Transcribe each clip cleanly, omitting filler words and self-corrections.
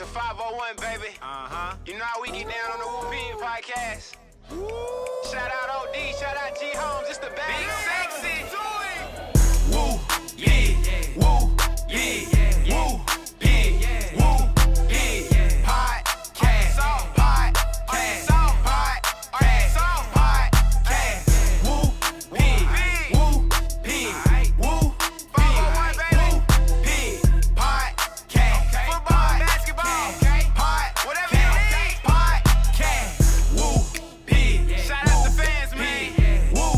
to 501, baby. You know how we get down on the WuPIG podcast. Shout out OD, shout out G Holmes, it's the bad Big Sexy. Woo, yeah, woo, yeah, woo, yeah, woo, yeah, podcast, podcast, podcast, woo, pig, woo, pig, woo, pig, podcast, football, basketball, whatever you need, podcast, woo, pig. Shout out to fans, man. Woo,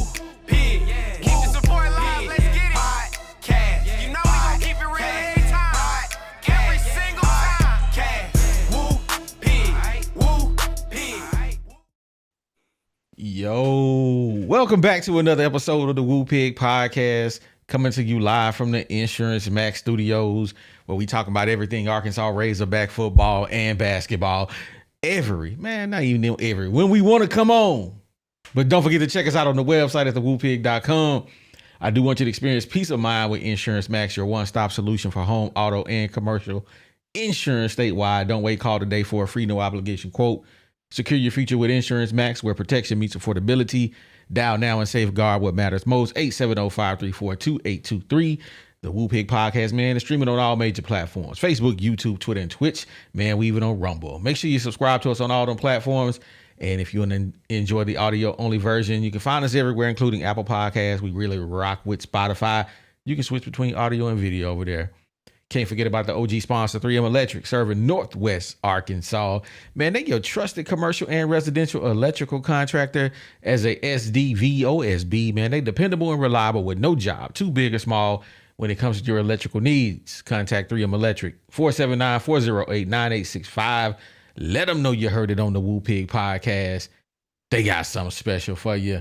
pig. Keep the support live, let's get it. Podcast. You know we gon' keep it real every time. Every single time. Woo, pig. Woo, pig. Yo, welcome back to another episode of the WuPIG podcast, coming to you live from the Insurance Max Studios, where we talk about everything Arkansas Razorback football and basketball. Not even every, when we want to come on. But don't forget to check us out on the website at thewupig.com. I do want you to experience peace of mind with Insurance Max, your one-stop solution for home, auto, and commercial insurance statewide. Don't wait, call today for a free no obligation quote. Secure your future with Insurance Max, where protection meets affordability. Dial now and safeguard what matters most. 870-534-2823. The WuPIG podcast, man, is streaming on all major platforms: Facebook, YouTube, Twitter, and Twitch. Man, we even on Rumble. Make sure you subscribe to us on all them platforms. And if you want to enjoy the audio-only version, you can find us everywhere, including Apple Podcasts. We really rock with Spotify. You can switch between audio and video over there. Can't forget about the OG sponsor, 3M Electric, serving Northwest Arkansas. Man, they your trusted commercial and residential electrical contractor as a SDVOSB. Man, they dependable and reliable with no job, too big or small, when it comes to your electrical needs. Contact 3M Electric, 479-408-9865. Let them know you heard it on the WuPIG podcast. They got something special for you.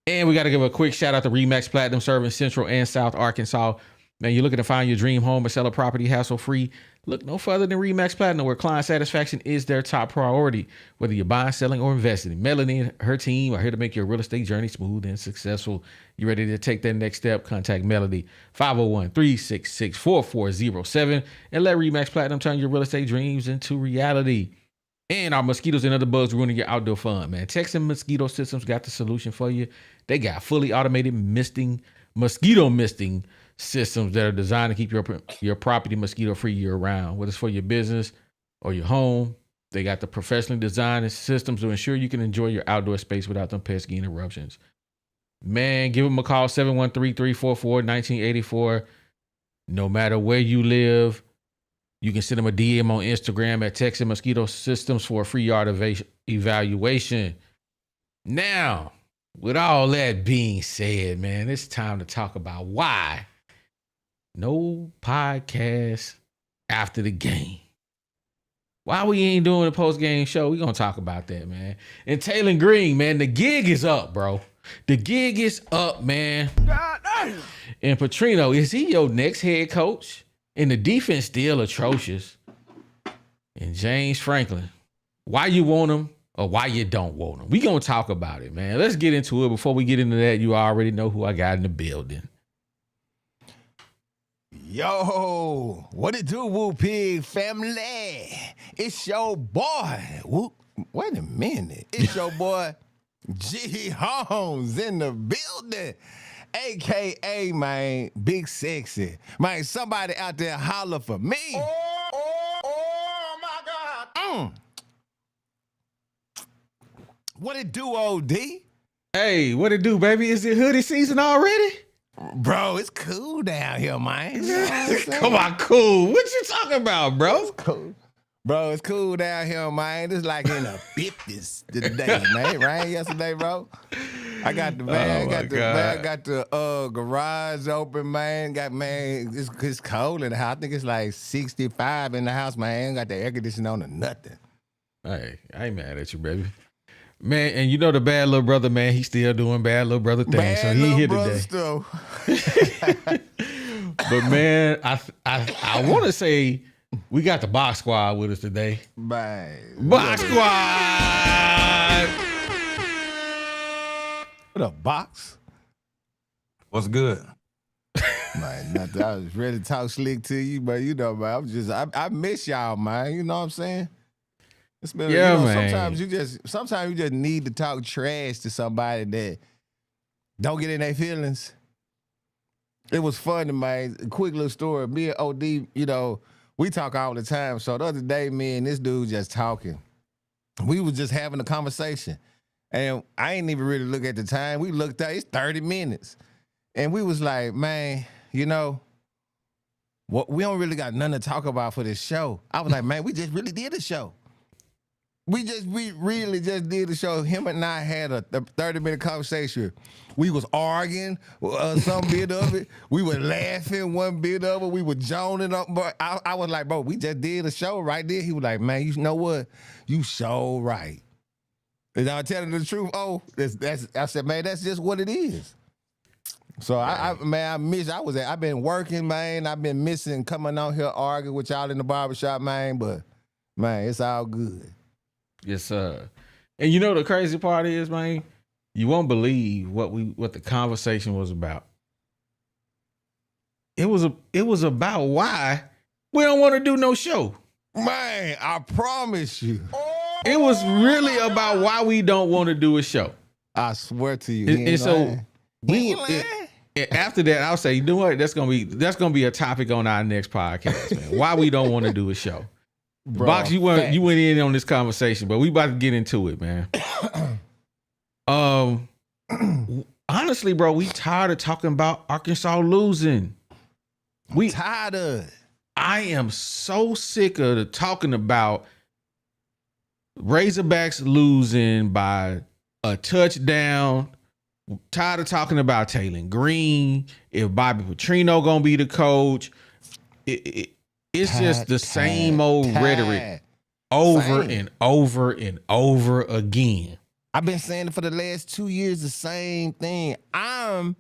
And we got to give a quick shout out to Remax Platinum, serving Central and South Arkansas. Man, you're looking to find your dream home or sell a property hassle-free? Look no further than Remax Platinum, where client satisfaction is their top priority. Whether you're buying, selling, or investing, Melanie and her team are here to make your real estate journey smooth and successful. You ready to take that next step? Contact Melody, 501-366-4407, and let Remax Platinum turn your real estate dreams into reality. And our mosquitoes and other bugs ruining your outdoor fun, man. Texas Mosquito Systems got the solution for you. They got fully automated mosquito misting systems that are designed to keep your property mosquito free year round. Whether it's for your business or your home, they got the professionally designed systems to ensure you can enjoy your outdoor space without them pesky interruptions. Man, give them a call, 713-344-1984. No matter where you live, you can send them a DM on Instagram at Texas Mosquito Systems for a free yard evaluation. Now, with all that being said, man, it's time to talk about why no podcast after the game. Why we ain't doing a post-game show? We're going to talk about that, man. And Taylen Green, man, the gig is up, bro. The gig is up, man. God damn. And Petrino, is he your next head coach? And the defense still atrocious. And James Franklin, why you want him or why you don't want him? We going to talk about it, man. Let's get into it. Before we get into that, you already know who I got in the building. Yo, what it do, WuPIG family? It's your boy. Wait a minute. It's your boy, G Holmes in the building. AKA, man, Big Sexy. Man, somebody out there holler for me. Oh my God. What it do, OD? Hey, what it do, baby? Is it hoodie season already? Bro, it's cool down here, man. You know what I'm saying? Come on, cool. What you talking about, bro? It's cool. Bro, it's cool down here, man. It's like in the 50s today, man. It rained yesterday, bro. I got the van, got the garage open, man. It's cold in the house. I think it's like 65 in the house, man. Got the air conditioning on or nothing. Hey, I ain't mad at you, baby. Man, and you know the bad little brother, man, he's still doing bad little brother things. So he here today. But man, I want to say we got the box squad with us today. Man. Box squad. What up, box? What's good? Man, nothing. I was ready to talk slick to you, but you know, man, I miss y'all, man. You know what I'm saying? It's been, Yeah, you know, man. sometimes you just need to talk trash to somebody that don't get in their feelings. It was funny, man. A quick little story. Me and OD, you know, we talk all the time. So the other day, me and this dude just talking. We was just having a conversation. And I ain't even really look at the time. We looked at it's 30 minutes. And we was like, man, you know, what we don't really got nothing to talk about for this show. I was like, man, we just really did a show. We really just did the show. Him and I had a 30-minute conversation. We was arguing some bit of it. We were laughing one bit of it. We were joning up. But I was like, bro, we just did a show right there. He was like, man, you know what? You so right. And I telling the truth. Oh, I said, man, that's just what it is. So I've been working, man. I've been missing coming out here arguing with y'all in the barbershop, man. But man, it's all good. Yes, sir. And you know the crazy part is, man, you won't believe what the conversation was about. It was about why we don't want to do no show. Man, I promise you. It was really about why we don't want to do a show. I swear to you. And so after that, I'll say, you know what? That's gonna be a topic on our next podcast, man. Why we don't want to do a show. Bro, Box, you went in on this conversation, but we about to get into it, man. Honestly, bro, we tired of talking about Arkansas losing. We tired of it. I am so sick of talking about Razorbacks losing by a touchdown. Tired of talking about Taylen Green. If Bobby Petrino gonna be the coach, it's just the same old rhetoric over and over and over again. I've been saying it for the last 2 years, the same thing. I'm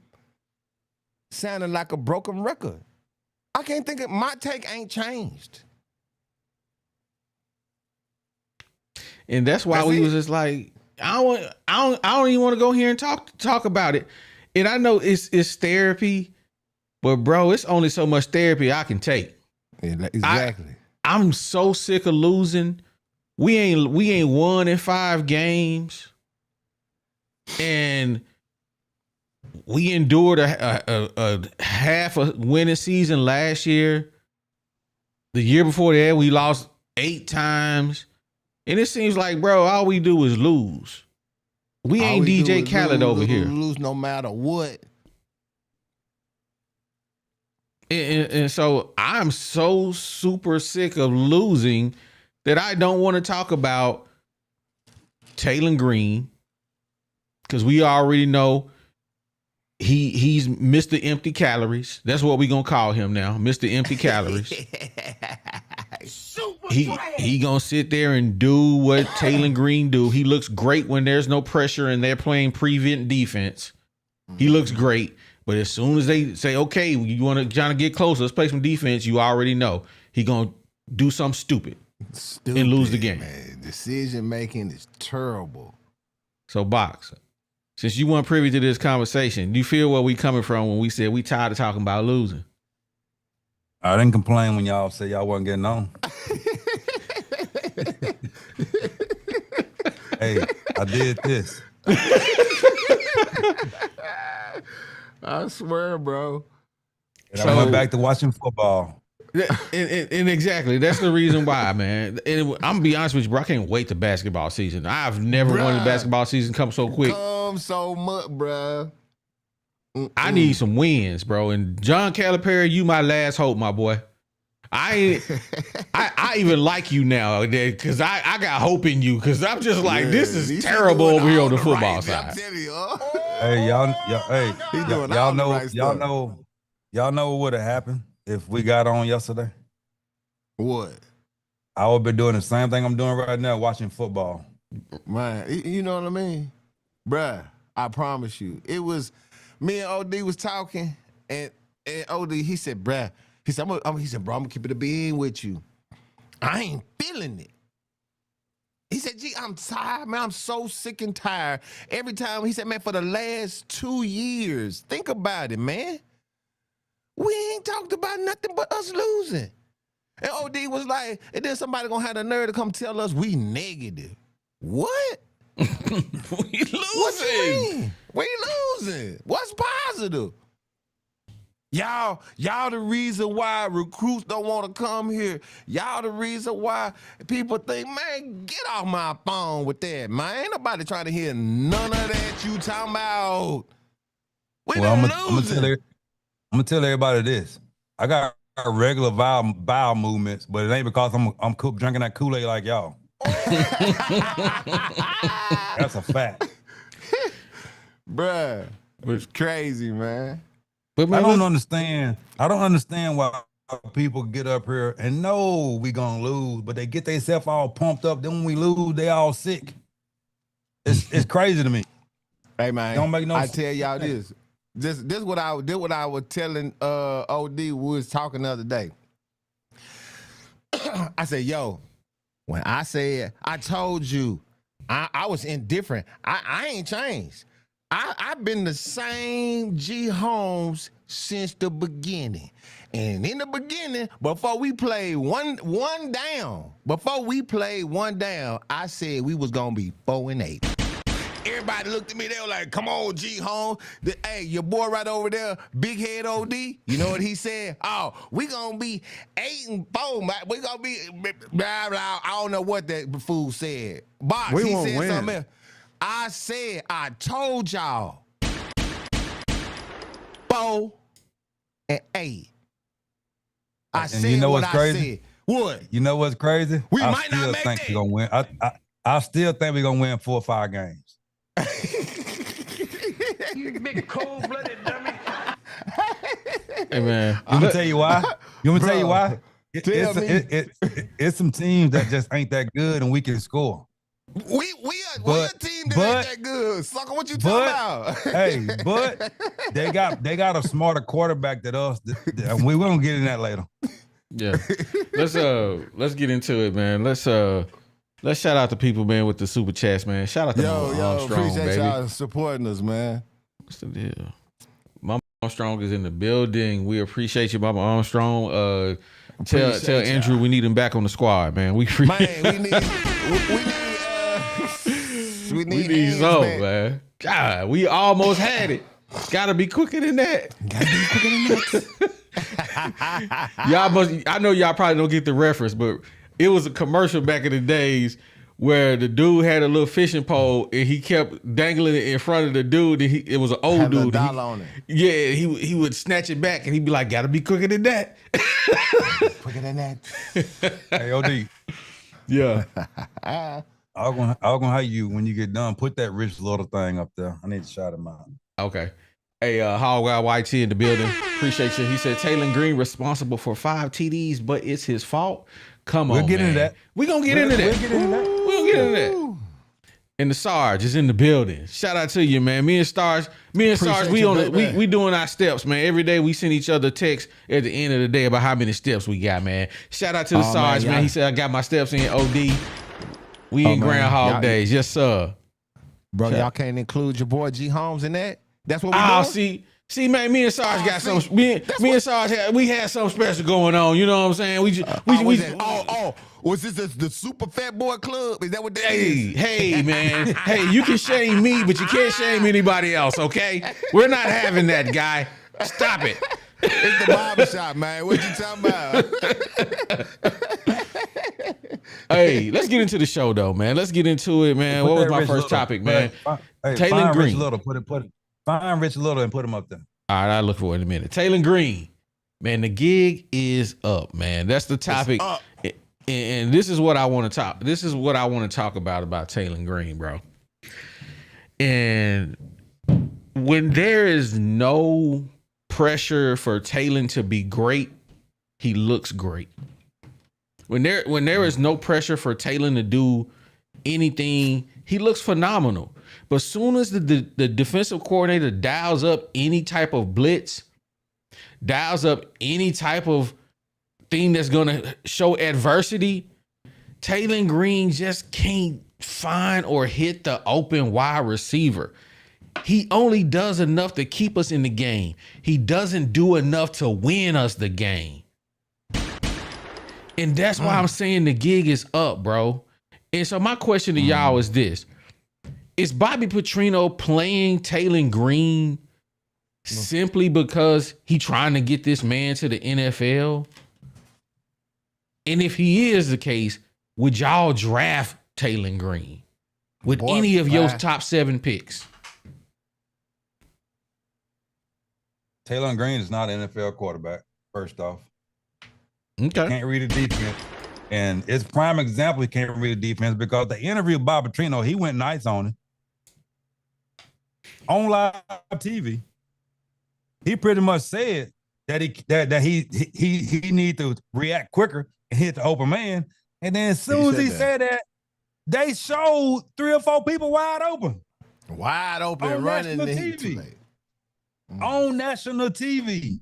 sounding like a broken record. I can't think of my take ain't changed. And that's why we was just like, I don't even want to go here and talk about it. And I know it's therapy, but bro, it's only so much therapy I can take. Yeah, exactly. I'm so sick of losing. We ain't won in 5 games, and we endured a half a winning season last year. The year before that, we lost 8 times, and it seems like, bro, all we do is lose. We ain't DJ Khaled over here. Lose no matter what. And so I'm so super sick of losing that I don't want to talk about Taylen Green, because we already know he's Mr. Empty Calories. That's what we gonna call him now, Mr. Empty Calories. He gonna sit there and do what Taylen Green do. He looks great when there's no pressure and they're playing prevent defense. He looks great. But as soon as they say, okay, you want to get closer, let's play some defense, you already know he going to do something stupid and lose the game. Man. Decision making is terrible. So, Box, since you weren't privy to this conversation, do you feel where we coming from when we said we tired of talking about losing? I didn't complain when y'all said y'all wasn't getting on. Hey, I did this. I swear, bro. And I went back to watching football. And exactly, that's the reason why, man. And I'm gonna be honest with you, bro. I can't wait to basketball season. I've never wanted basketball season come so quick. Come so much, bro. I need some wins, bro. And John Calipari, you my last hope, my boy. I even like you now because I got hope in you, because I'm just like, this is terrible over here on the football side. I'm telling you, hey, y'all know what would have happened if we got on yesterday? What? I would have been doing the same thing I'm doing right now, watching football. Man, you know what I mean? Bruh, I promise you. It was, me and OD was talking, and OD, he said, bruh, he said, bro, I'm gonna keep it a being with you. I ain't feeling it. He said, gee, I'm tired, man. I'm so sick and tired. Every time, he said, man, for the last 2 years, think about it, man. We ain't talked about nothing but us losing. And OD was like, and then somebody gonna have the nerve to come tell us we negative. What? We losing. What you mean? We losing. What's positive? Y'all the reason why recruits don't want to come here. Y'all the reason why people think, man, get off my phone with that, man. Ain't nobody trying to hear none of that you talking about. We Well, been losing. I'm gonna tell everybody this. I got regular bowel movements, but it ain't because I'm drinking that Kool-Aid like y'all. That's a fact. Bruh, it's crazy, man. But man, I don't understand why people get up here and know we gonna lose, but they get themselves all pumped up. Then when we lose, they all sick. It's crazy to me. Hey man, Don't make no I sense. tell y'all this. This what I was telling OD. We was talking the other day. I said, yo, when I said I told you I was indifferent, I ain't changed. I've been the same G Holmes since the beginning. And in the beginning, before we played one down, I said we was gonna be 4-8. Everybody looked at me, they were like, come on, G Holmes. Hey, your boy right over there, Big Head OD, you know what he said? Oh, we gonna be 8-4, man. We gonna be blah, blah. I don't know what that fool said. Box, We he won't said win. something else. I said, I told y'all 4-8. I And said you know what what's I crazy? said. What? You know what's crazy? We I might not still make think that. we're gonna win. I still think we're gonna win 4 or 5 games. You big cold-blooded dummy. hey man, You want me to tell you why? You want me to tell you Bro, why? tell me. It's some teams that just ain't that good and we can score. We a team that ain't that good. Sucker, what you talking about? Hey, but they got a smarter quarterback than us. And we're gonna get in that later. yeah. Let's get into it, man. Let's shout out the people, man, with the super chats, man. Shout out to Mama Armstrong, appreciate baby. y'all supporting us, man. What's the deal? Mama Armstrong is in the building. We appreciate you, Mama Armstrong. Tell Appreciate Andrew y'all. we need him back on the squad, man. Man, we need we need hands some, back. man. God, we almost had it. Gotta be quicker than that. Y'all must. I know y'all probably don't get the reference, but it was a commercial back in the days where the dude had a little fishing pole and he kept dangling it in front of the dude. And it was an old Have a dude. dollar on it. Yeah, he would snatch it back and he'd be like, "Gotta be quicker than that." Quicker than that. Hey, OD, Yeah. I was gonna have you when you get done. Put that Rich Little thing up there. I need to shout him out. Okay. Hey, Hog Wild YT in the building. Appreciate you. He said Taylen Green responsible for 5 TDs, but it's his fault. Come on, We'll get man. into that. We're gonna get into that. We'll get into that. We'll get into that. And the Sarge is in the building. Shout out to you, man. Me and Sarge, Appreciate we you, on it. baby. We doing our steps, man. Every day we send each other texts at the end of the day about how many steps we got, man. Shout out to the Oh, Sarge, man, man. He y'all- said I got my steps in OD. We in man. Groundhog Y'all- Days, yes sir. Bro, Shut y'all up. can't include your boy G Holmes in that? That's what we Oh, doing? see, man, me and Sarge got see, some. Me and Sarge had something special going on. You know what I'm saying? Was this the Super Fat Boy Club? Is that what that Hey, is? hey, man. Hey, you can shame me, but you can't shame anybody else, okay? We're not having that, guy. Stop it. It's the barbershop, man. What you talking about? Hey, let's get into the show, though, man. Let's get into it, man. Put What was that my Rich first Little. topic, man? Hey, Taylen find Green. Rich Little. Find Rich Little and put him up there. All right, I'll look for it in a minute. Taylen Green. Man, the gig is up, man. That's the topic. up. And this is what I want to talk. This is what I want to talk about Taylen Green, bro. And when there is no pressure for Taylen to be great, he looks great. When there is no pressure for Taylen to do anything, he looks phenomenal. But soon as the defensive coordinator dials up any type of blitz, dials up any type of thing that's going to show adversity, Taylen Green just can't find or hit the open wide receiver. He only does enough to keep us in the game. He doesn't do enough to win us the game. And that's why I'm saying the gig is up, bro. And so my question to y'all is this. Is Bobby Petrino playing Taylen Green simply because he trying to get this man to the NFL? And if he is the case, would y'all draft Taylen Green with any of your top 7 picks? Taylen Green is not an NFL quarterback, first off. Okay. Can't read a defense. And it's prime example he can't read a defense because the interview with Bobby Petrino, he went nice on it. On live TV, he pretty much said that he need to react quicker and hit the open man. And then as soon as he said that, they showed 3 or 4 people wide open. Wide open, on running national the TV. On national TV.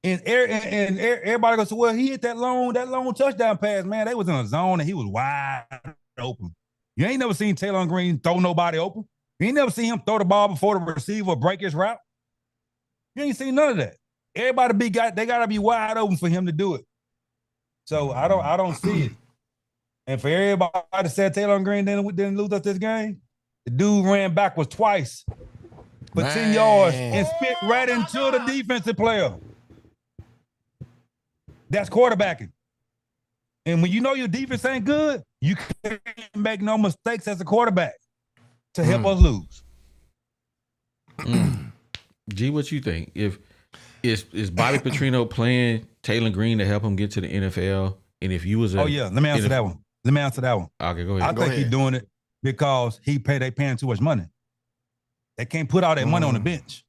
And everybody goes, well, he hit that long touchdown pass, man. They was in a zone and he was wide open. You ain't never seen Taylen Green throw nobody open. You ain't never seen him throw the ball before the receiver break his route. You ain't seen none of that. Everybody they gotta be wide open for him to do it. So I don't see it. And for everybody to say Taylen Green didn't lose us this game, the dude ran backwards twice for 10 yards and spit right into the defensive player. That's quarterbacking. And when you know your defense ain't good, you can't make no mistakes as a quarterback to help us lose. G, what you think? If is Bobby Petrino playing Taylen Green to help him get to the NFL? And if you was let me answer that one. Okay, go ahead. I think he's doing it because they paying too much money. They can't put all that money on the bench.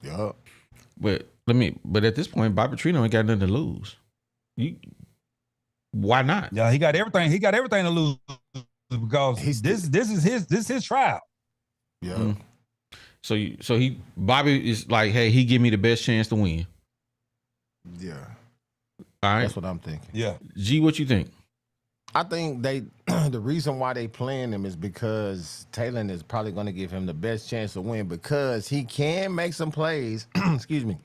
Yeah. But at this point, Bobby Petrino ain't got nothing to lose. Why not? Yeah, he got everything. He got everything to lose because this is his trial. Yeah. So Bobby is like, hey, he give me the best chance to win. Yeah. All right. That's what I'm thinking. Yeah. G, what you think? I think the reason why they playing him is because Taylen is probably going to give him the best chance to win because he can make some plays, excuse me,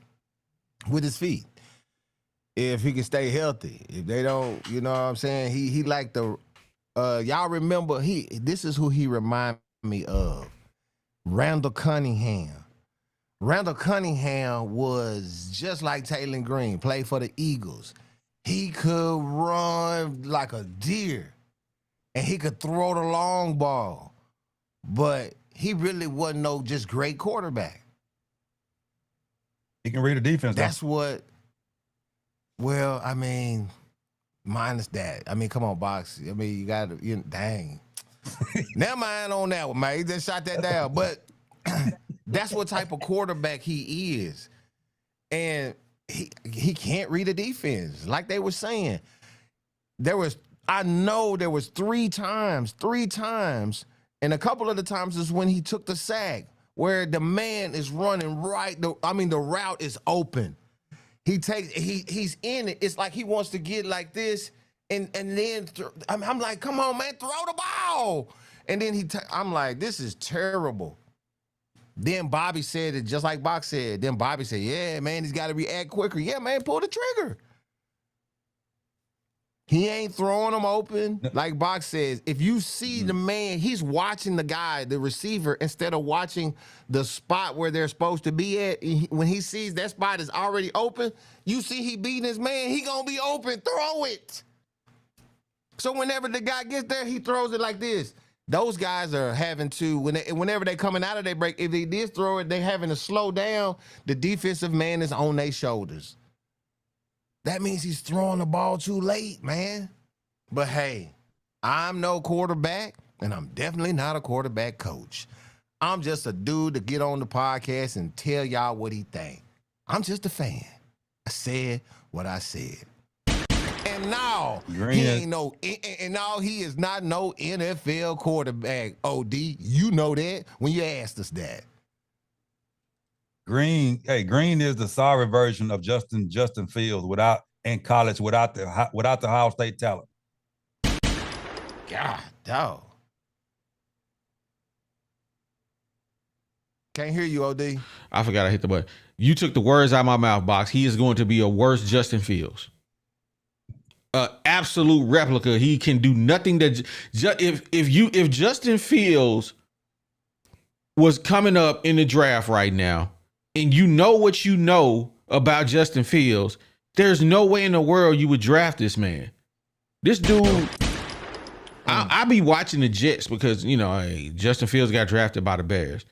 with his feet. If he can stay healthy. If they don't, you know what I'm saying? He like the y'all remember this is who he remind me of. Randall Cunningham. Randall Cunningham was just like Taylen Green, played for the Eagles. He could run like a deer, and he could throw the long ball, but he really wasn't no just great quarterback. He can read a defense. That's what. Well, I mean, minus that. I mean, come on, Box. I mean, you got to, dang. Never mind on that one, man. He just shot that down. But that's what type of quarterback he is. And he can't read a defense. Like they were saying. I know there was three times, and a couple of the times is when he took the sack, where the man is running right. The route is open. He's in it. It's like he wants to get like this, and then I'm like, come on, man, throw the ball. And then I'm like, this is terrible. Then Bobby said it just like Box said. Then Bobby said, yeah, man, he's got to react quicker. Yeah, man, pull the trigger. He ain't throwing them open. Like Box says, if you see the man, he's watching the guy, the receiver, instead of watching the spot where they're supposed to be at. When he sees that spot is already open, you see he beating his man, he going to be open. Throw it. So whenever the guy gets there, he throws it like this. Those guys are having to, whenever they coming out of their break, if they did throw it, they having to slow down. The defensive man is on their shoulders. That means he's throwing the ball too late, man. But hey, I'm no quarterback, and I'm definitely not a quarterback coach. I'm just a dude to get on the podcast and tell y'all what he think. I'm just a fan. I said what I said. And now he is not no NFL quarterback, OD. You know that when you asked us that. Green is the sorry version of Justin Fields in college without the Ohio State talent. God, dog. Can't hear you, OD. I forgot I hit the button. You took the words out of my mouth, Box. He is going to be a worse Justin Fields. Absolute replica. He can do nothing that if Justin Fields was coming up in the draft right now, and you know what you know about Justin Fields, there's no way in the world you would draft this man. This dude, I be watching the Jets because, Justin Fields got drafted by the Bears.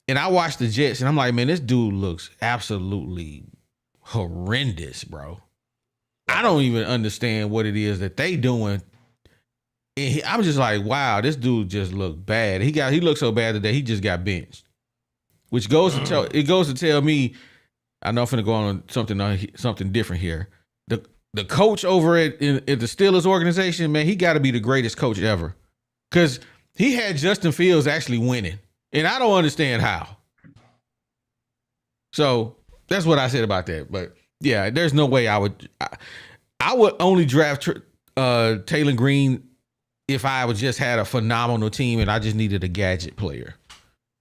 And I watch the Jets and I'm like, man, this dude looks absolutely horrendous, bro. I don't even understand what it is that they doing. And I'm just like, wow, this dude just looked bad. He looked so bad today, he just got benched. Which goes to tell me, I know I'm finna go on something different here. The coach over at the Steelers organization, man, he got to be the greatest coach ever, because he had Justin Fields actually winning, and I don't understand how. So that's what I said about that. But yeah, there's no way I would only draft Taylen Green if I would just had a phenomenal team and I just needed a gadget player.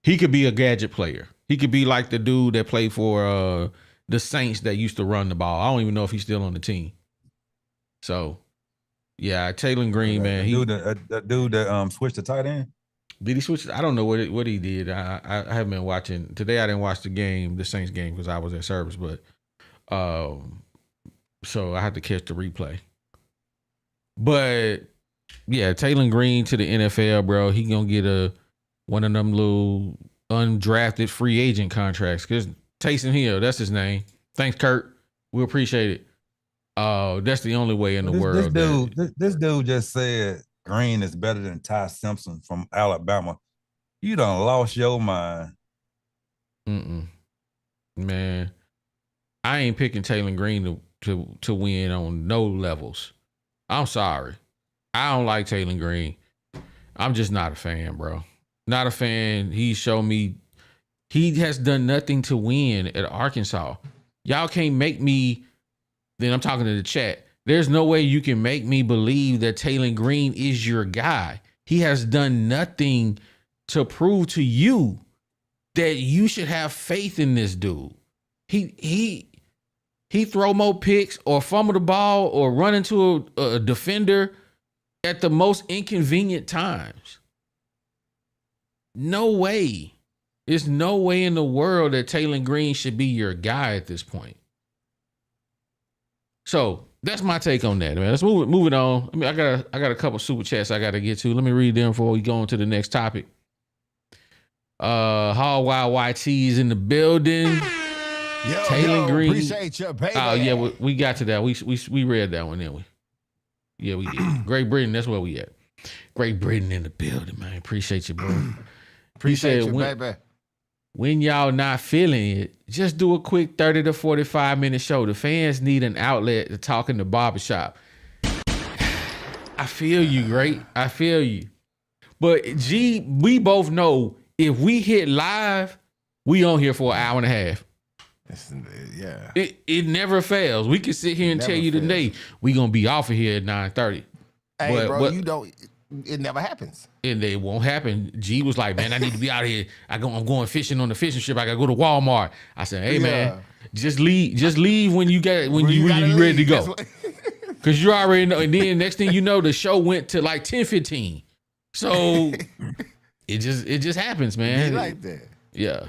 He could be a gadget player. He could be like the dude that played for the Saints that used to run the ball. I don't even know if he's still on the team. So, yeah, Taylen Green, man. That dude that switched to tight end. Did he switch? I don't know what he did. I haven't been watching today. I didn't watch the Saints game, because I was at service. But so I had to catch the replay. But yeah, Taylen Green to the NFL, bro. He gonna get one of them little undrafted free agent contracts. Because Taysom Hill, that's his name. Thanks, Kurt. We appreciate it. That's the only way in the world. This dude just said Green is better than Ty Simpson from Alabama. You done lost your mind. Man, I ain't picking Taylen Green to win on no levels. I'm sorry. I don't like Taylen Green. I'm just not a fan, bro. Not a fan. He showed me he has done nothing to win at Arkansas. Y'all can't make me, then I'm talking to the chat. There's no way you can make me believe that Taylen Green is your guy. He has done nothing to prove to you that you should have faith in this dude. He throw more picks or fumble the ball or run into a defender at the most inconvenient times. No way. There's no way in the world that Taylen Green should be your guy at this point. So that's my take on that, man. Let's move it on. I mean, I got a couple super chats I got to get to. Let me read them before we go on to the next topic. Hall YT is in the building. Yo, Taylen Green. Appreciate you, baby. Oh yeah, we got to that. We read that one, didn't we? Yeah, we did. Great Britain, that's where we at. Great Britain in the building, man. Appreciate you, bro. Appreciate you, baby. When y'all not feeling it, just do a quick 30 to 45 minute show. The fans need an outlet to talk in the barbershop. I feel you, great. I feel you. But G, we both know if we hit live, we on here for an hour and a half. Yeah. It never fails. We can sit here and tell you today we gonna be off of here at 9:30. Hey, bro, it never happens. And it won't happen. G was like, man, I need to be out here. I'm going fishing on the fishing strip. I gotta go to Walmart. I said, hey man, just leave when you ready to go. Cause you already know. And then next thing you know, the show went to like 10:15. So it just happens, man. Be like that. Yeah.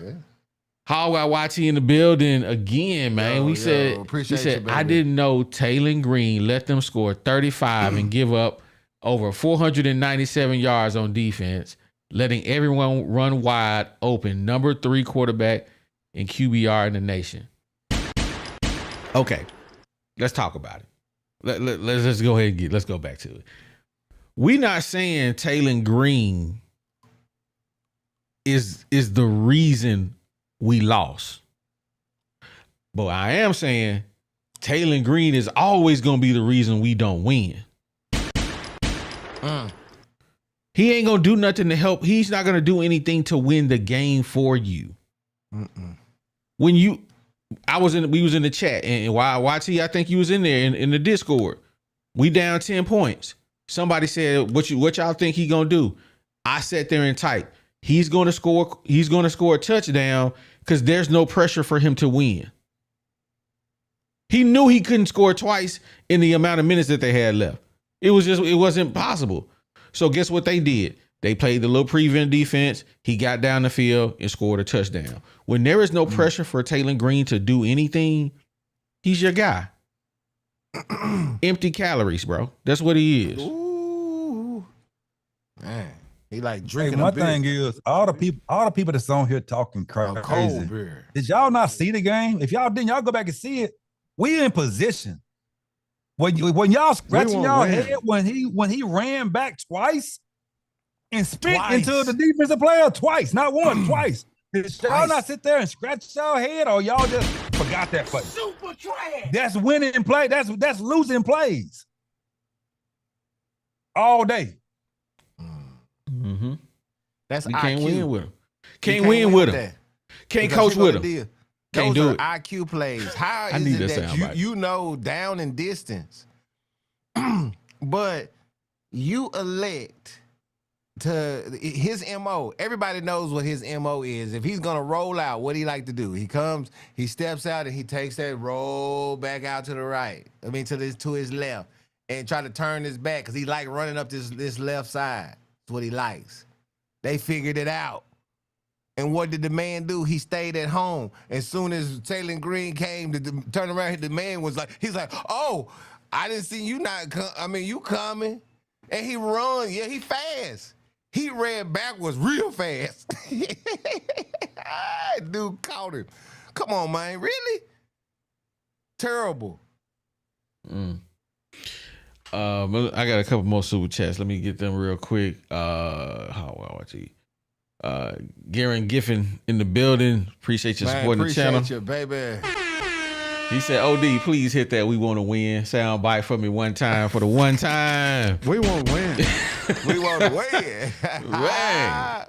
Hall YT in the building again, man. We said I didn't know Taylen Green let them score 35 and give up over 497 yards on defense, letting everyone run wide open. Number 3 quarterback in QBR in the nation. Okay, let's talk about it. Let's go ahead and let's go back to it. We not saying Taylen Green is the reason we lost. But I am saying Taylen Green is always going to be the reason we don't win. He ain't going to do nothing to help. He's not going to do anything to win the game for you. When we was in the chat, and YT, I think you was in there in the Discord. We down 10 points. Somebody said, what y'all think he going to do? I sat there and typed, he's going to score. He's going to score a touchdown because there's no pressure for him to win. He knew he couldn't score twice in the amount of minutes that they had left. It wasn't possible. So guess what they did? They played the little prevent defense. He got down the field and scored a touchdown. When there is no pressure for Taylen Green to do anything, he's your guy. Empty calories, bro. That's what he is. Ooh. Man. He like Hey, drinking my a beer. thing is all the people that's on here talking A crazy. cold beer. Did y'all not see the game? If y'all didn't, y'all go back and see it. We in position. When y'all scratching won't y'all win. head when he ran back twice and spit Twice. into the defensive player twice, not one, twice. Did y'all Twice. not sit there and scratch y'all head, or y'all just forgot that play? Super trash. That's winning play. That's losing plays all day. Mm-hmm. That's You IQ. can't win with him. You Can't win with him. that. Can't Because coach you know with the him. deal. Can't Those do are it. IQ plays. How I is need it that that soundbite. you know down and distance, but you elect to his MO? Everybody knows what his MO is. If he's gonna roll out, what he like to do? He comes, he steps out, and he takes that roll back out to the right. I mean to his left, and try to turn his back because he like running up this left side. That's what he likes. They figured it out. And what did the man do? He stayed at home. As soon as Taylen Green came to turn around, the man was like, he's like, oh, I didn't see you you coming. And he run. Yeah, he fast. He ran backwards real fast. Dude caught him. Come on, man. Really? Terrible. I got a couple more super chats. Let me get them real quick. Garen Giffen in the building. Appreciate you supporting the channel. Appreciate you, baby. He said, OD, please hit that. We want to win. Sound bite for me one time for the one time. We won't win. We want to win. Right.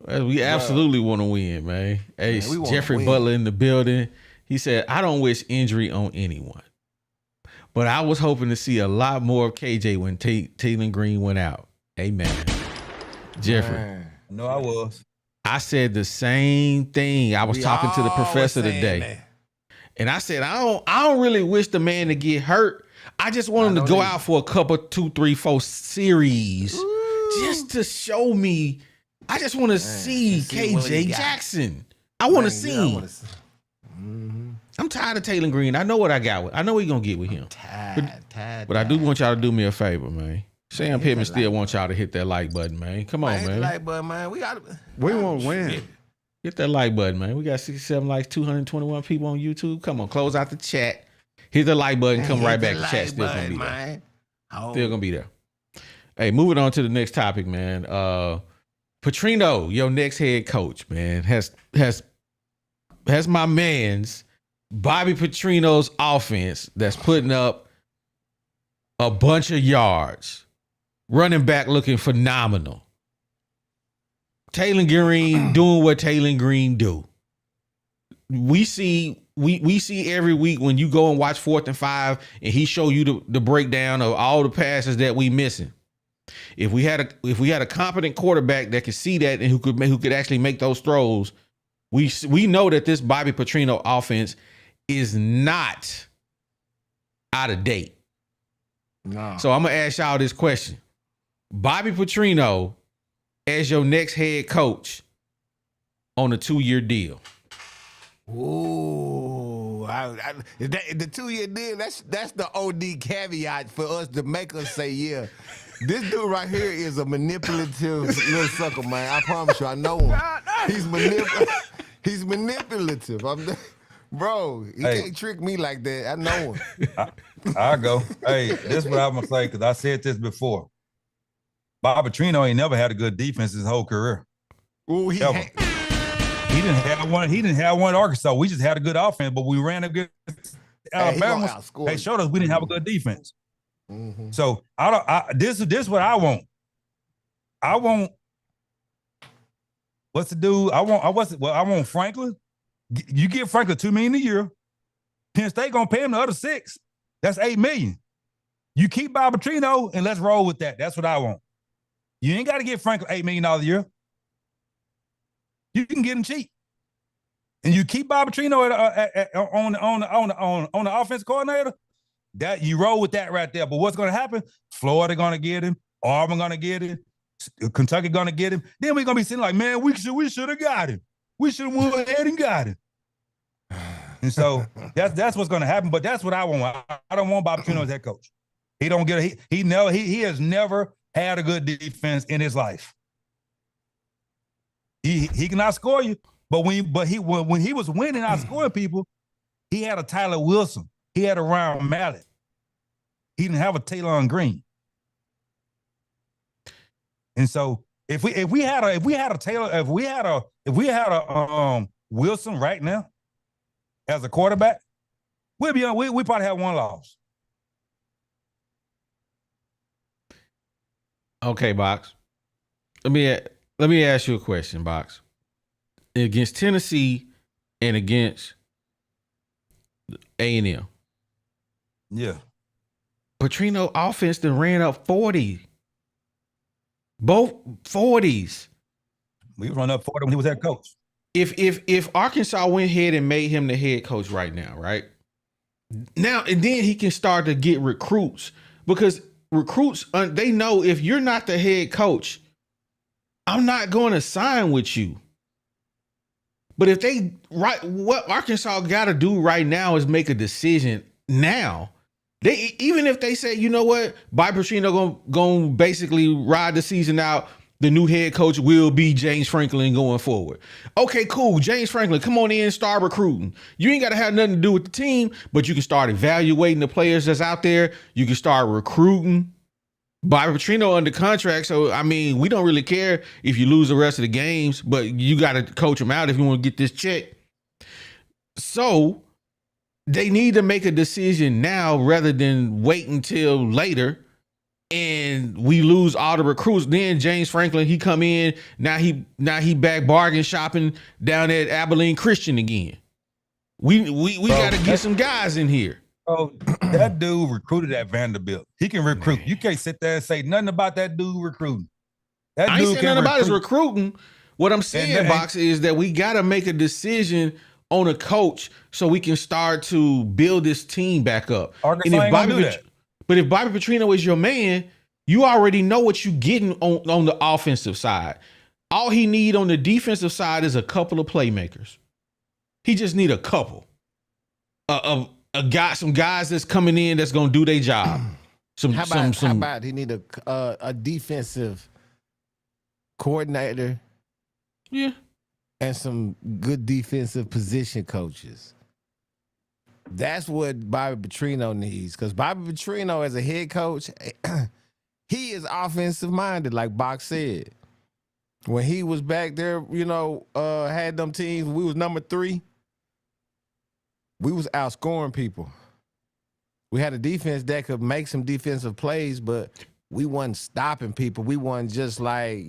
We absolutely want to win, man. Hey, Man, we wanna Jeffrey win. Butler in the building. He said, I don't wish injury on anyone, but I was hoping to see a lot more of KJ when Taylen Green went out. Amen. Jeffrey. Man. No, I was. I said the same thing. I was We talking to the all professor was saying today. that. And I said, I don't really wish the man to get hurt. I just want him to go out for a couple, 2, 3, 4 series just to show me. I just want to see see what he KJ got. Jackson. I want to Man, see yeah, I him. wanna see. I'm tired of Taylen Green. I know what I got with. I know what he gonna get with him. Tired. But I do want y'all to do me a favor, man. Sam Pittman still wants y'all to hit that like button, man. Come on, man. Like, but man, we got. We won't win. Hit that like button, man. We got 67 likes, 221 people on YouTube. Come on, close out the chat. Hit the like button. Come right back. The chat still gonna be there. Man. Oh. Still gonna be there. Hey, moving on to the next topic, man. Petrino, your next head coach, man, has my man's Bobby Petrino's offense that's putting up a bunch of yards. Running back looking phenomenal. Taylen Green doing what Taylen Green do. We see every week when you go and watch 4th and 5 and he show you the breakdown of all the passes that we missing. If we had a competent quarterback that could see that and who could actually make those throws, we know that this Bobby Petrino offense is not out of date. No. So I'm gonna ask y'all this question. Bobby Petrino as your next head coach on a 2-year deal. Ooh, the 2-year deal. That's the OD caveat for us to make us say yeah. This dude right here is a manipulative little sucker, man. I promise you, I know him. He's manipulative. Bro, he can't trick me like that. I know him. I go. Hey, this is what I'm gonna say because I said this before. Bob Petrino ain't never had a good defense his whole career. Ooh, He didn't have one. He didn't have one at Arkansas. We just had a good offense, but we ran a good Alabama. They showed us we didn't have a good defense. Mm-hmm. So this is what I want. I want what's the dude? I want Franklin. You give Franklin $2 million a year. Penn State gonna pay him the other $6 million. That's $8 million. You keep Bob Petrino and let's roll with that. That's what I want. You ain't got to give Franklin $8 million a year. You can get him cheap. And you keep Bobby Petrino on the offense coordinator, that you roll with that right there. But what's going to happen? Florida going to get him. Auburn going to get him. Kentucky going to get him. Then we're going to be sitting like, man, we should have got him. We should have went ahead and got him. And so that's what's going to happen. But that's what I want. I don't want Bobby Petrino as head coach. He don't get he has never had a good defense in his life. He cannot score you. But when he was winning, outscoring people, he had a Tyler Wilson. He had a Ryan Mallett. He didn't have a Taylen Green. And so if we had a Wilson right now as a quarterback, we probably have one loss. Okay, Box. Let me ask you a question, Box. Against Tennessee and against A&M. Yeah. Petrino offense then ran up 40. Both 40s. We run up 40 when he was head coach. If Arkansas went ahead and made him the head coach right now, right? Now and then he can start to get recruits, because recruits, they know if you're not the head coach, I'm not going to sign with you. But if what Arkansas got to do right now is make a decision now. Even if they say, you know what, Bobby Petrino gonna basically ride the season out, the new head coach will be James Franklin going forward. Okay, cool. James Franklin, come on in and start recruiting. You ain't got to have nothing to do with the team, but you can start evaluating the players that's out there. You can start recruiting. Bobby Petrino under contract, so I mean, we don't really care if you lose the rest of the games, but you got to coach them out if you want to get this check. So they need to make a decision now rather than wait until later and we lose all the recruits. Then James Franklin, he come in, now he back bargain shopping down at Abilene Christian again. We got to get some guys in here. Oh, that dude recruited at Vanderbilt. He can recruit. Man. You can't sit there and say nothing about that dude recruiting. That I dude ain't saying nothing about his recruiting. What I'm saying, Box, is that we got to make a decision on a coach so we can start to build this team back up. Arkansas ain't gonna do that. But if Bobby Petrino is your man, you already know what you're getting on the offensive side. All he need on the defensive side is a couple of playmakers. He just need a couple some guys that's coming in that's gonna do their job. How about he need a defensive coordinator? Yeah. And some good defensive position coaches. That's what Bobby Petrino needs. Because Bobby Petrino, as a head coach, he is offensive minded, like Box said. When he was back there, had them teams, we was number 3. We was outscoring people. We had a defense that could make some defensive plays, but we wasn't stopping people. We wasn't just like,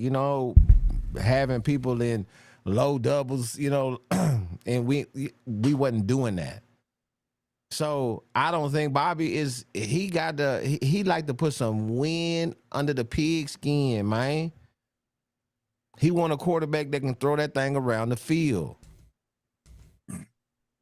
having people in low doubles, and we wasn't doing that. So I don't think Bobby he like to put some wind under the pig skin, man. He want a quarterback that can throw that thing around the field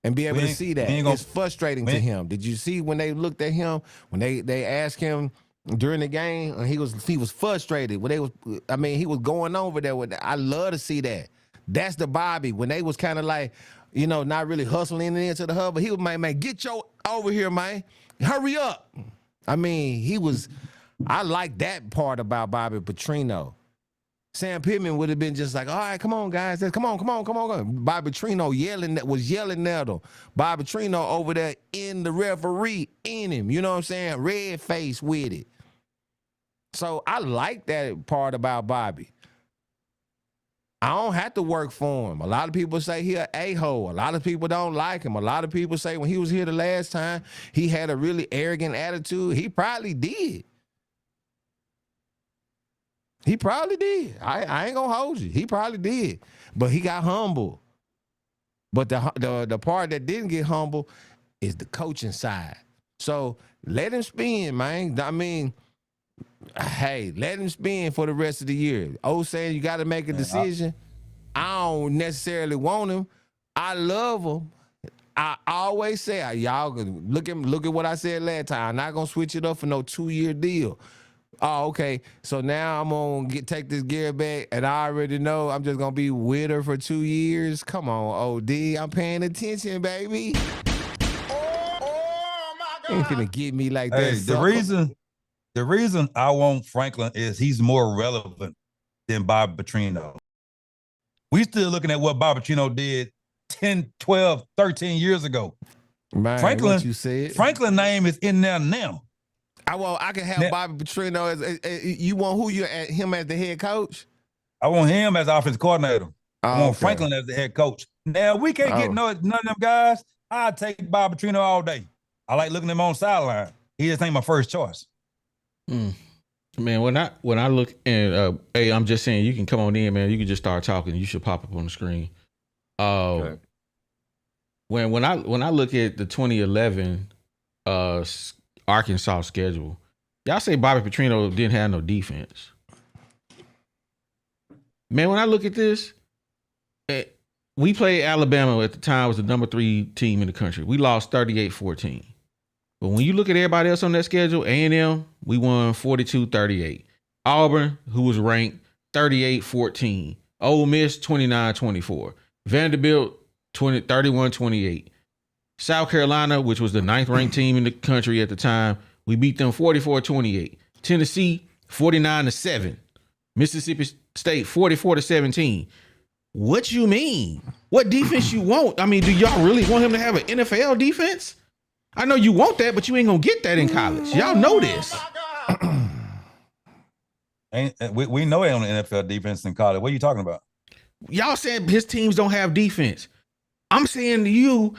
and be able to see that. It's frustrating to him. Did you see when they looked at him, when they asked him during the game, and he was frustrated. When he was going over there with. I love to see that. That's the Bobby. When they was kind of like, not really hustling into the hub, but he was, man, get your over here, man. Hurry up. I like that part about Bobby Petrino. Sam Pittman would have been just like, all right, come on, guys. Come on. Bobby Petrino was yelling at him. Bobby Petrino over there in the referee in him. You know what I'm saying? Red face with it. So I like that part about Bobby. I don't have to work for him. A lot of people say he an a-hole. A lot of people don't like him. A lot of people say when he was here the last time, he had a really arrogant attitude. He probably did. He probably did. I ain't gonna hold you. He probably did. But he got humble. But the part that didn't get humble is the coaching side. So let him spin, man. I mean, hey, let him spin for the rest of the year. Saying you got to make a decision. I don't necessarily want him. I love him. I always say, y'all look at what I said last time. I'm not gonna switch it up for no 2-year deal. Oh, okay. So now I'm gonna take this gear back, and I already know I'm just gonna be with her for 2 years. Come on, OD. I'm paying attention, baby. Oh my You ain't God. finna get me like that. Hey, sucker. the reason I want Franklin is he's more relevant than Bob Petrino. We still looking at what Bob Petrino did 10, 12, 13 years ago. Man, Franklin, what you said. Franklin's name is in there now. I can have Now- Bobby Petrino as you want him as the head coach? I want him as offensive coordinator. I want Okay. Franklin as the head coach. Now, we can't get none of them guys. I'll take Bob Petrino all day. I like looking at him on the sideline. He just ain't my first choice. Man, when I look and hey, I'm just saying you can come on in, man. You can just start talking. You should pop up on the screen. Okay. When I look at the 2011 Arkansas schedule, y'all say Bobby Petrino didn't have no defense. Man, when I look at this, we played Alabama at the time, was the number 3 team in the country. We lost 38-14. But when you look at everybody else on that schedule, A&M, we won 42-38. Auburn, who was ranked, 38-14. Ole Miss, 29-24. Vanderbilt, 31-28. South Carolina, which was the 9th ranked team in the country at the time, we beat them 44-28. Tennessee, 49-7. Mississippi State, 44-17. What you mean? What defense you want? I mean, do y'all really want him to have an NFL defense? I know you want that, but you ain't gonna get that in college. Y'all know this. We know he on the NFL defense in college. What are you talking about? Y'all said his teams don't have defense. I'm saying to you,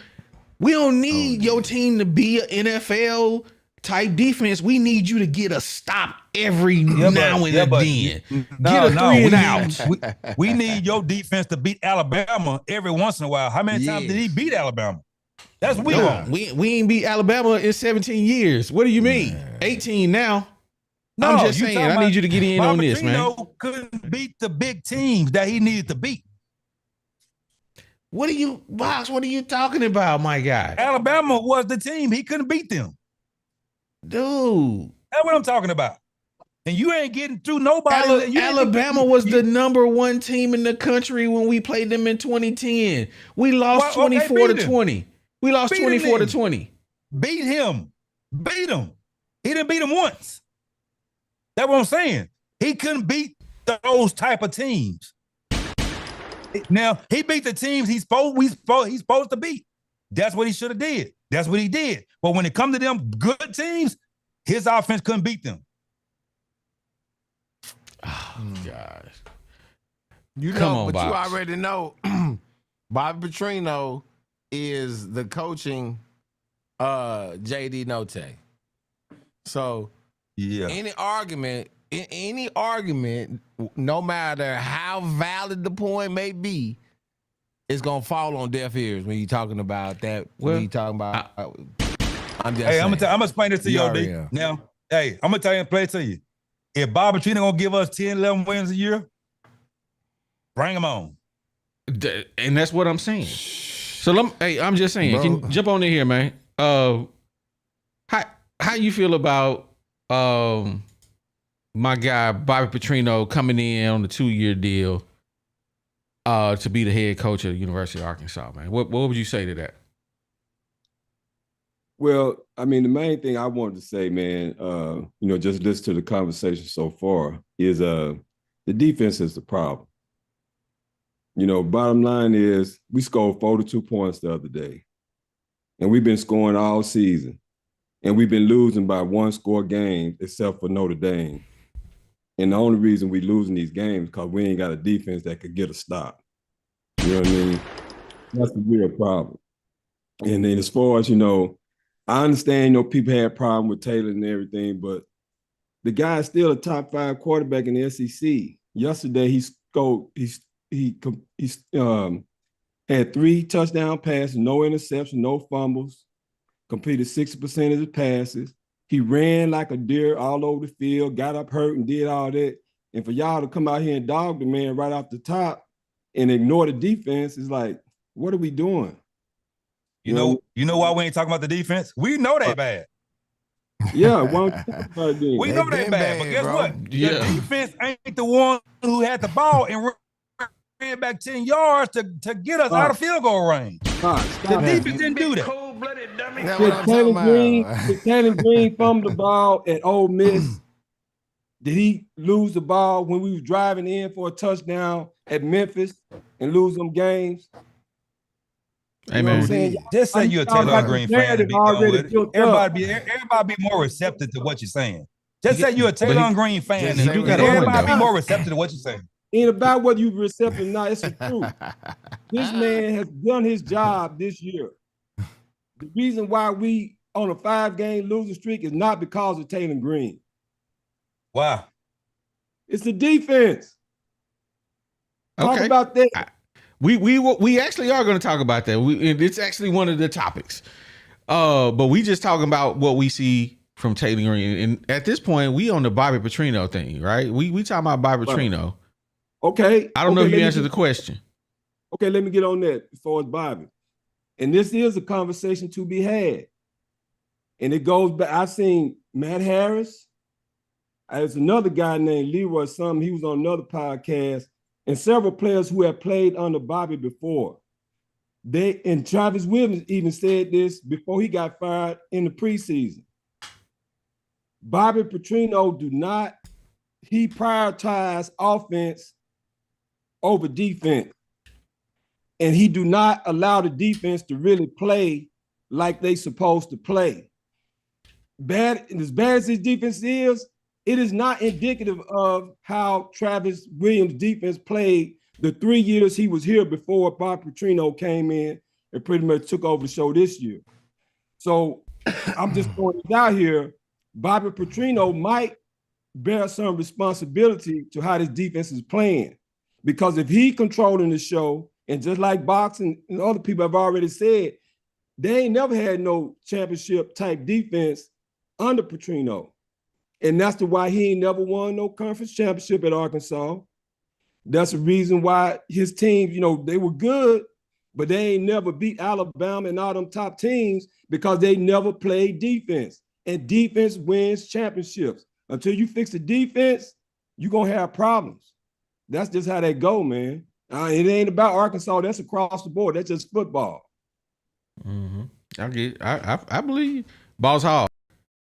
we don't need your team to be an NFL type defense. We need you to get a stop every now and then. Get a 3 and out. We need your defense to beat Alabama every once in a while. How many times did he beat Alabama? That's what we want. We ain't beat Alabama in 17 years. What do you mean? 18 now. No, I'm just saying, I need you to get in on this, man. Couldn't beat the big teams that he needed to beat. What are you talking about, my guy? Alabama was the team. He couldn't beat them. Dude. That's what I'm talking about. And you ain't getting through nobody. Alabama was the number 1 team in the country when we played them in 2010. We lost 24-20. We lost 24-20. Beat him. Beat him. He didn't beat him once. That's what I'm saying. He couldn't beat those type of teams. Now, he beat the teams he's supposed to beat. That's what he should have did. That's what he did. But when it comes to them good teams, his offense couldn't beat them. Oh, gosh. You know, Come on, but Box. you already know Bobby Petrino is the coaching JD Note. So yeah, any argument, no matter how valid the point may be, it's gonna fall on deaf ears when you're talking about that. When you're talking about, I'm just saying. I'm gonna explain this to you, OD. Now, hey, I'm gonna play it to you. If Bobby Petrino gonna give us 10, 11 wins a year, bring him on. And that's what I'm saying. So I'm just saying, can jump on in here, man. How you feel about my guy Bobby Petrino coming in on the 2-year deal to be the head coach of the University of Arkansas, man? What would you say to that? Well, I mean, the main thing I wanted to say, man, just listen to the conversation so far, is the defense is the problem. Bottom line is we scored 42 points the other day, and we've been scoring all season, and we've been losing by 1-score games except for Notre Dame. And the only reason we losing these games is because we ain't got a defense that could get a stop. You know what I mean? That's the real problem. And then as far as, I understand, people had a problem with Taylen and everything, but the guy is still a top 5 quarterback in the SEC. Yesterday, he had 3 touchdown passes, no interception, no fumbles, completed 60% of his passes. He ran like a deer all over the field, got up hurt and did all that. And for y'all to come out here and dog the man right off the top and ignore the defense, it's like, what are we doing? You know why we ain't talking about the defense? We know they bad. Yeah, why don't you talk about it then? We know they bad, but guess bro. what? Yeah. The defense ain't the one who had the ball and ran back 10 yards to get us out of field goal range. Stop The it. defense didn't do that. Cold-blooded dummy. That's Did what I'm talking Taylen about. Green fumble the ball at Ole Miss? Did he lose the ball when we was driving in for a touchdown at Memphis and lose them games? Hey, You know what I'm man. saying? Just say you're a Y'all got Taylen the Green fan and narrative be done already with it. built up. Everybody be more receptive to what you're saying. Just say you're a Taylen Green fan just and say what you everybody want, be though. more receptive to what you're saying. Ain't about whether you receptive or not. It's the truth. This man has done his job this year. The reason why we on a 5-game losing streak is not because of Taylen Green. Wow. It's the defense. Talk Okay. about that. We actually are going to talk about that. It's actually one of the topics. But we just talking about what we see from Taylen Green. And at this point, we on the Bobby Petrino thing, right? We talking about Bobby Petrino. Okay. I don't know if you answered the question. Okay, let me get on that as far as Bobby. And this is a conversation to be had. And it goes back. I've seen Matt Harris. There's another guy named Leroy something. He was on another podcast. And several players who have played under Bobby before. And Travis Williams even said this before he got fired in the preseason. Bobby Petrino he prioritized offense over defense. And he do not allow the defense to really play like they supposed to play. As bad as his defense is, it is not indicative of how Travis Williams' defense played the 3 years he was here before Bob Petrino came in and pretty much took over the show this year. So I'm just throwing it out here. Bobby Petrino might bear some responsibility to how this defense is playing. Because if he controlling the show, and just like boxing and other people have already said, they ain't never had no championship type defense under Petrino. And that's why he ain't never won no conference championship at Arkansas. That's the reason why his team, they were good, but they ain't never beat Alabama and all them top teams because they never played defense. And defense wins championships. Until you fix the defense, you're going to have problems. That's just how they go, man. It ain't about Arkansas. That's across the board. That's just football. Mm-hmm. I get it. I believe you. Boss Hog.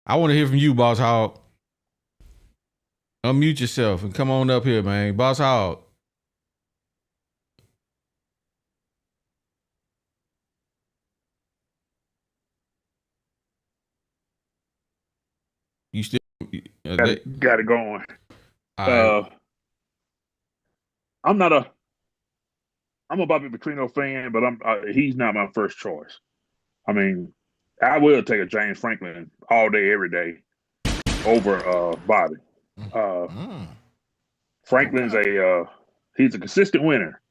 I want to hear from you, Boss Hog. Unmute yourself and come on up here, man. Boss Hog. You still Got it going. Right. I'm a Bobby Petrino fan, but he's not my first choice. I mean, I will take a James Franklin all day, every day over Bobby. Franklin's he's a consistent winner,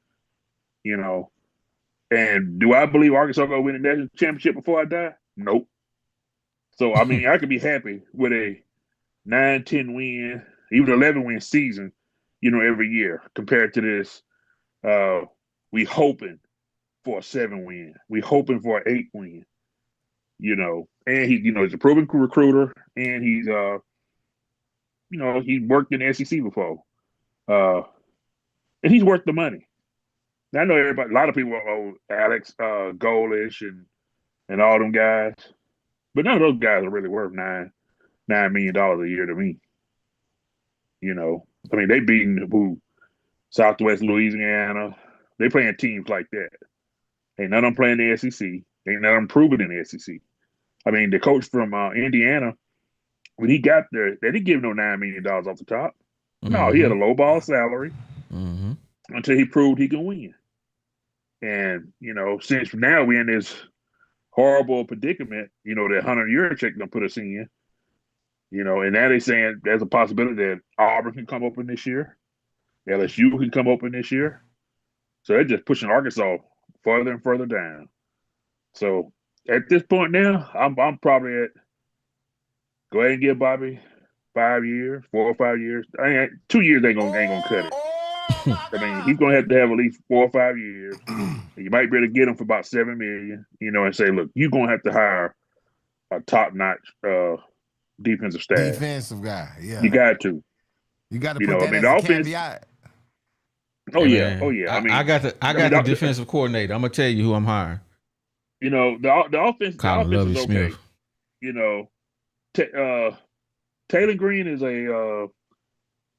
And do I believe Arkansas going to win the national championship before I die? Nope. So, I mean, I could be happy with a 9-10 win, even 11 win season, every year compared to this. We hoping for a 7 win. We hoping for an 8 win, And he, he's a proven recruiter, and he's, he worked in the SEC before. And he's worth the money. Now, I know a lot of people owe Alex Golish and all them guys, but none of those guys are really worth $9 million a year to me. I mean, they beating Southwest Louisiana. They playing teams like that. Ain't none of them playing the SEC. Ain't none of them proven in the SEC. I mean, the coach from Indiana, when he got there, they didn't give him no $9 million off the top. No, he had a low ball salary until he proved he can win. And, since now we're in this horrible predicament, that 100-year check done put us in, and now they're saying there's a possibility that Auburn can come open this year. LSU can come open this year. So they're just pushing Arkansas further and further down. So at this point now, I'm probably at go ahead and give Bobby 5 years, 4 or 5 years. 2 years ain't gonna cut it. I mean, he's going to have at least 4 or 5 years. You might be able to get him for about $7 million, and say, look, you're going to have to hire a top-notch defensive staff. Defensive guy, yeah. You got to. You got to put that as the a offense, caveat. Oh, Hey, yeah. man, Oh, yeah. I got the defensive coordinator. I'm gonna tell you who I'm hiring. The offense Colin is Lovey okay. Smith. Taylen Green is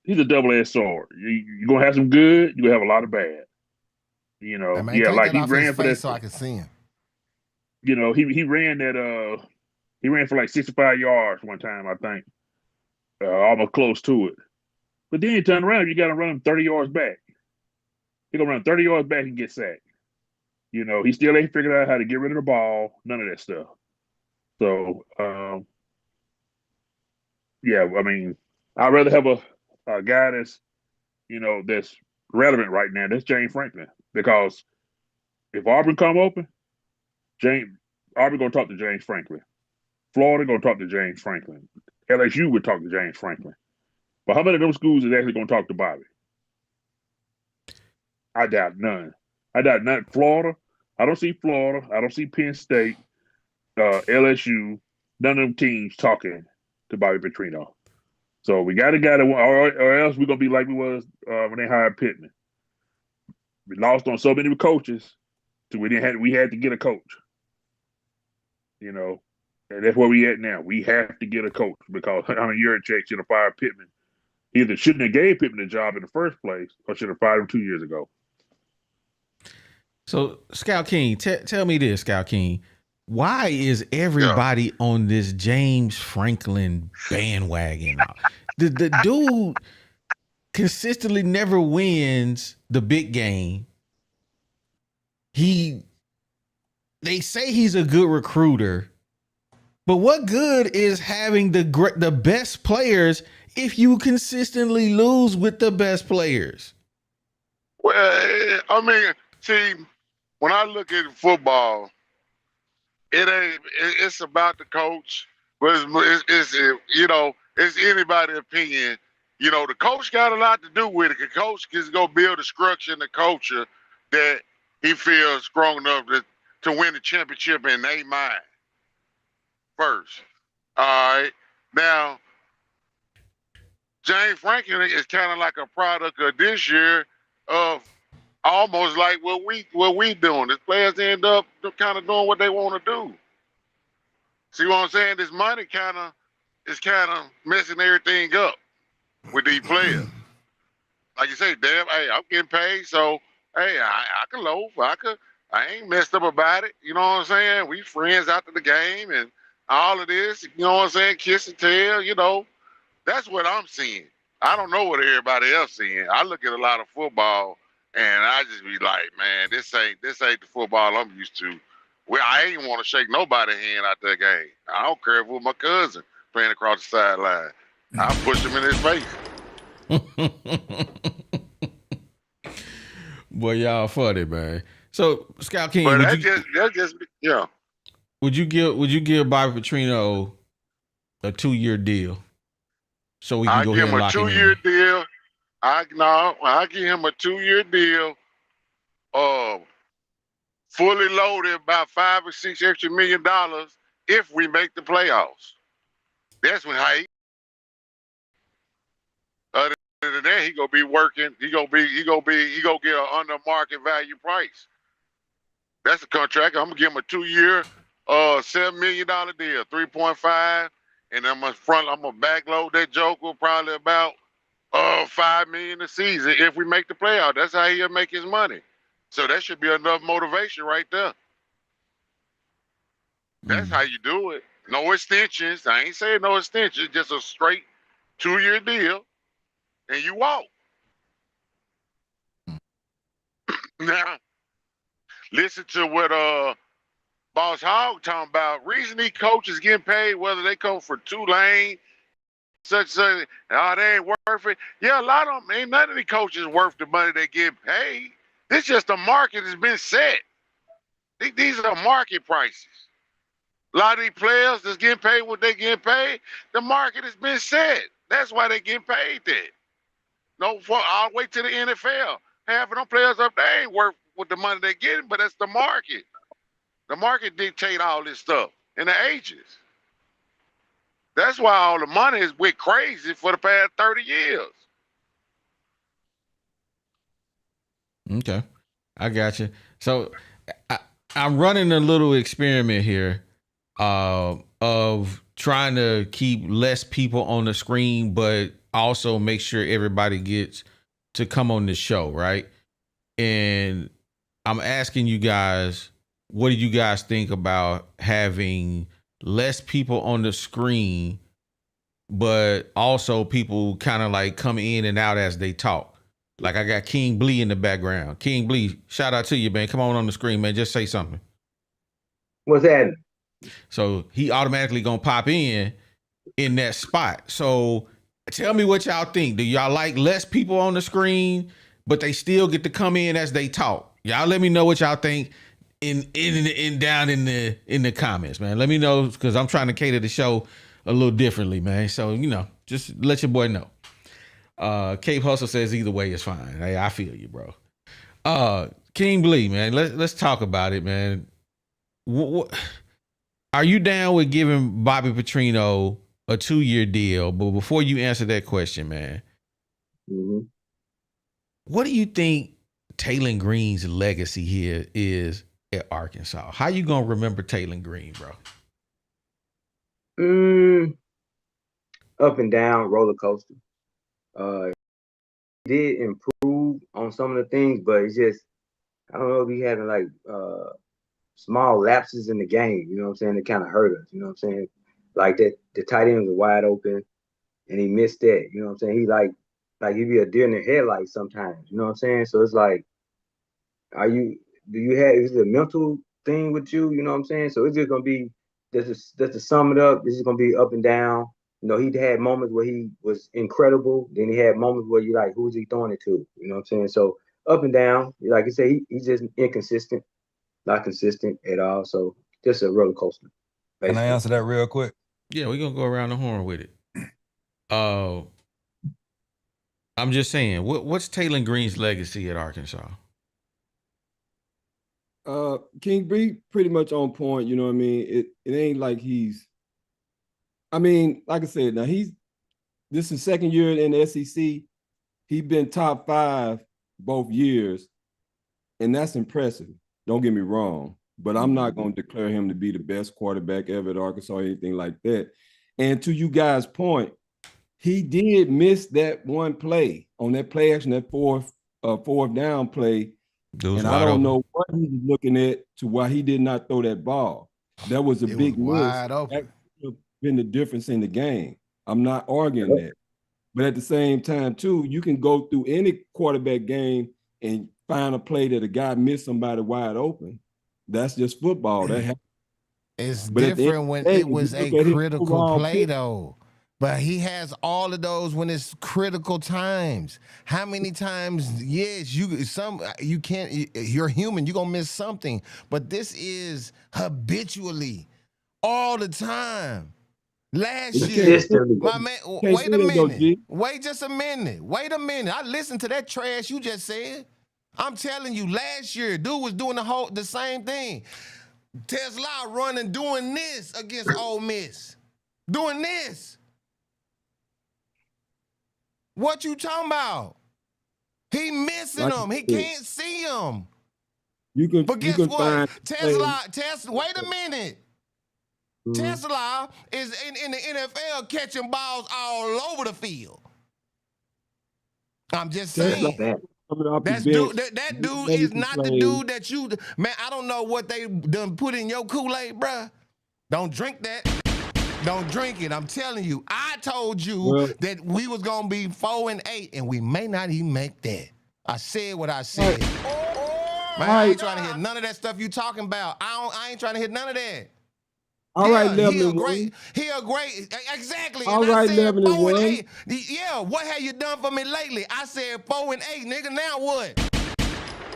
he's a double-edged sword. You're gonna have some good, you're gonna have a lot of bad. Hey, man, he off ran his for face that. so I can see him. He ran that. He ran for like 65 yards one time, I think, almost close to it. But then you turn around, you got to run him 30 yards back. He gonna run 30 yards back and get sacked. He still ain't figured out how to get rid of the ball. None of that stuff. So, yeah, I mean, I'd rather have a guy that's relevant right now. That's James Franklin, because if Auburn come open, Auburn gonna talk to James Franklin. Florida gonna talk to James Franklin. LSU would talk to James Franklin. But how many of those schools is actually gonna talk to Bobby? I doubt none. Florida, I don't see Florida. I don't see Penn State, LSU. None of them teams talking to Bobby Petrino. So we got a guy that, or else we're gonna be like we was when they hired Pittman. We lost on so many coaches, so we had to get a coach. And that's where we at now. We have to get a coach, because Yurachek should have fired Pittman. He either shouldn't have gave Pittman the job in the first place, or should have fired him 2 years ago. So, Scout King, tell me this, Scout King. Why is everybody on this James Franklin bandwagon? The dude consistently never wins the big game. They say he's a good recruiter, but what good is having the best players if you consistently lose with the best players? Well, I mean, see, when I look at football, it's about the coach, but it's anybody's opinion. The coach got a lot to do with it. The coach is going to build a structure and a culture that he feels strong enough to win the championship in their mind first. All right. Now, James Franklin is kind of like a product of this year of almost like what we doing. The players end up kind of doing what they want to do. See what I'm saying? This money is kind of messing everything up with these players. Like you say, damn, hey, I'm getting paid, so hey, I can loaf. I ain't messed up about it. You know what I'm saying? We friends after the game and all of this. You know what I'm saying? Kiss and tell. That's what I'm seeing. I don't know what everybody else seeing. I look at a lot of football and I just be like, man, this ain't the football I'm used to. Well, I ain't want to shake nobody's hand out that game. I don't care if it was my cousin playing across the sideline. I'll push him in his face. Boy, y'all funny, man. So, Scout King, But that's just yeah. Would you give Bobby Petrino a 2-year deal so we can go ahead and lock him in? I give him a 2-year deal. I give him a 2-year deal. Fully loaded about $5 or $6 extra million if we make the playoffs. That's when other than that, he gonna be working. He gonna get an under market value price. That's the contract. I'm gonna give him a 2-year, $7 million deal, 3.5, and I'm gonna backload that joker probably about $5 million a season if we make the playoff. That's how he'll make his money. So that should be enough motivation right there. That's how you do it. No extensions. I ain't saying no extensions. Just a straight 2-year deal, and you walk. Now, listen to what Boss Hogg talking about. Reason these coaches getting paid, whether they come for Tulane, such, they ain't worth it. Yeah, a lot of them, ain't none of these coaches worth the money they get paid. This just the market has been set. These are market prices. A lot of these players that's getting paid what they getting paid, the market has been set. That's why they getting paid that. No, all the way to the NFL. Half of them players up there ain't worth with the money they're getting, but that's the market. The market dictate all this stuff and the ages. That's why all the money is went crazy for the past 30 years. Okay, I got you. So I'm running a little experiment here of trying to keep less people on the screen, but also make sure everybody gets to come on the show, right? And I'm asking you guys, what do you guys think about having less people on the screen, but also people kind of like come in and out as they talk? Like I got King Blee in the background. King Blee, shout out to you, man. Come on the screen, man. Just say something. What's that? So he automatically gonna pop in that spot. So tell me what y'all think. Do y'all like less people on the screen, but they still get to come in as they talk? Y'all let me know what y'all think in down in the comments, man. Let me know, because I'm trying to cater the show a little differently, man. So, just let your boy know. Cape Hustle says either way is fine. Hey, I feel you, bro. King Blee, man, let's talk about it, man. What are you down with giving Bobby Petrino a 2-year deal? But before you answer that question, man, what do you think Taylen Green's legacy here is at Arkansas? How you gonna remember Taylen Green, bro? Up and down roller coaster. He did improve on some of the things, but it's just, I don't know if he having like small lapses in the game, you know what I'm saying? It kind of hurt us, you know what I'm saying? Like that, the tight end was wide open and he missed that, you know what I'm saying? He like he'd be a deer in the headlights sometimes, you know what I'm saying? So it's like, is it a mental thing with you, you know what I'm saying? So it's just gonna be, just to sum it up, this is gonna be up and down. You know, he had moments where he was incredible. Then he had moments where you like, who's he throwing it to? You know what I'm saying? So up and down. Like I say, he's just inconsistent, not consistent at all. So just a roller coaster. Basically. Can I answer that real quick? Yeah, we're gonna go around the horn with it. I'm just saying, what's Taylen Green's legacy at Arkansas? King Blee pretty much on point, you know what I mean? It ain't like like I said, now this is second year in the SEC. He's been top 5 both years, and that's impressive. Don't get me wrong, but I'm not going to declare him to be the best quarterback ever at Arkansas or anything like that. And to you guys' point, he did miss that one play on that play action, that fourth down play. And I don't know what he was looking at to why he did not throw that ball. That was a big miss. Wide open. That could have been the difference in the game. I'm not arguing that. But at the same time, too, you can go through any quarterback game and find a play that a guy missed somebody wide open. That's just football. That happens. It's different when it was a critical play, though. But he has all of those when it's critical times. How many times? Yes, you can't. You're human. You're gonna miss something. But this is habitually, all the time. Last year, my man. Wait a minute. Wait just a minute. Wait a minute. I listened to that trash you just said. I'm telling you, last year, dude was doing the same thing. Tesla running, doing this against Ole Miss, doing this. What you talking about? He missing them. He can't see them. But guess what? Tesla, wait a minute. Tesla is in the NFL catching balls all over the field. I'm just saying. That dude is not the dude that you, man, I don't know what they done put in your Kool-Aid, bruh. Don't drink that. Don't drink it. I'm telling you. I told you that we was going to be 4-8, and we may not even make that. I said what I said. Man, I ain't trying to hear none of that stuff you talking about. I ain't trying to hear none of that. All right, he a great, exactly. All right, 11-1. Yeah, what have you done for me lately? I said 4-8, nigga. Now what?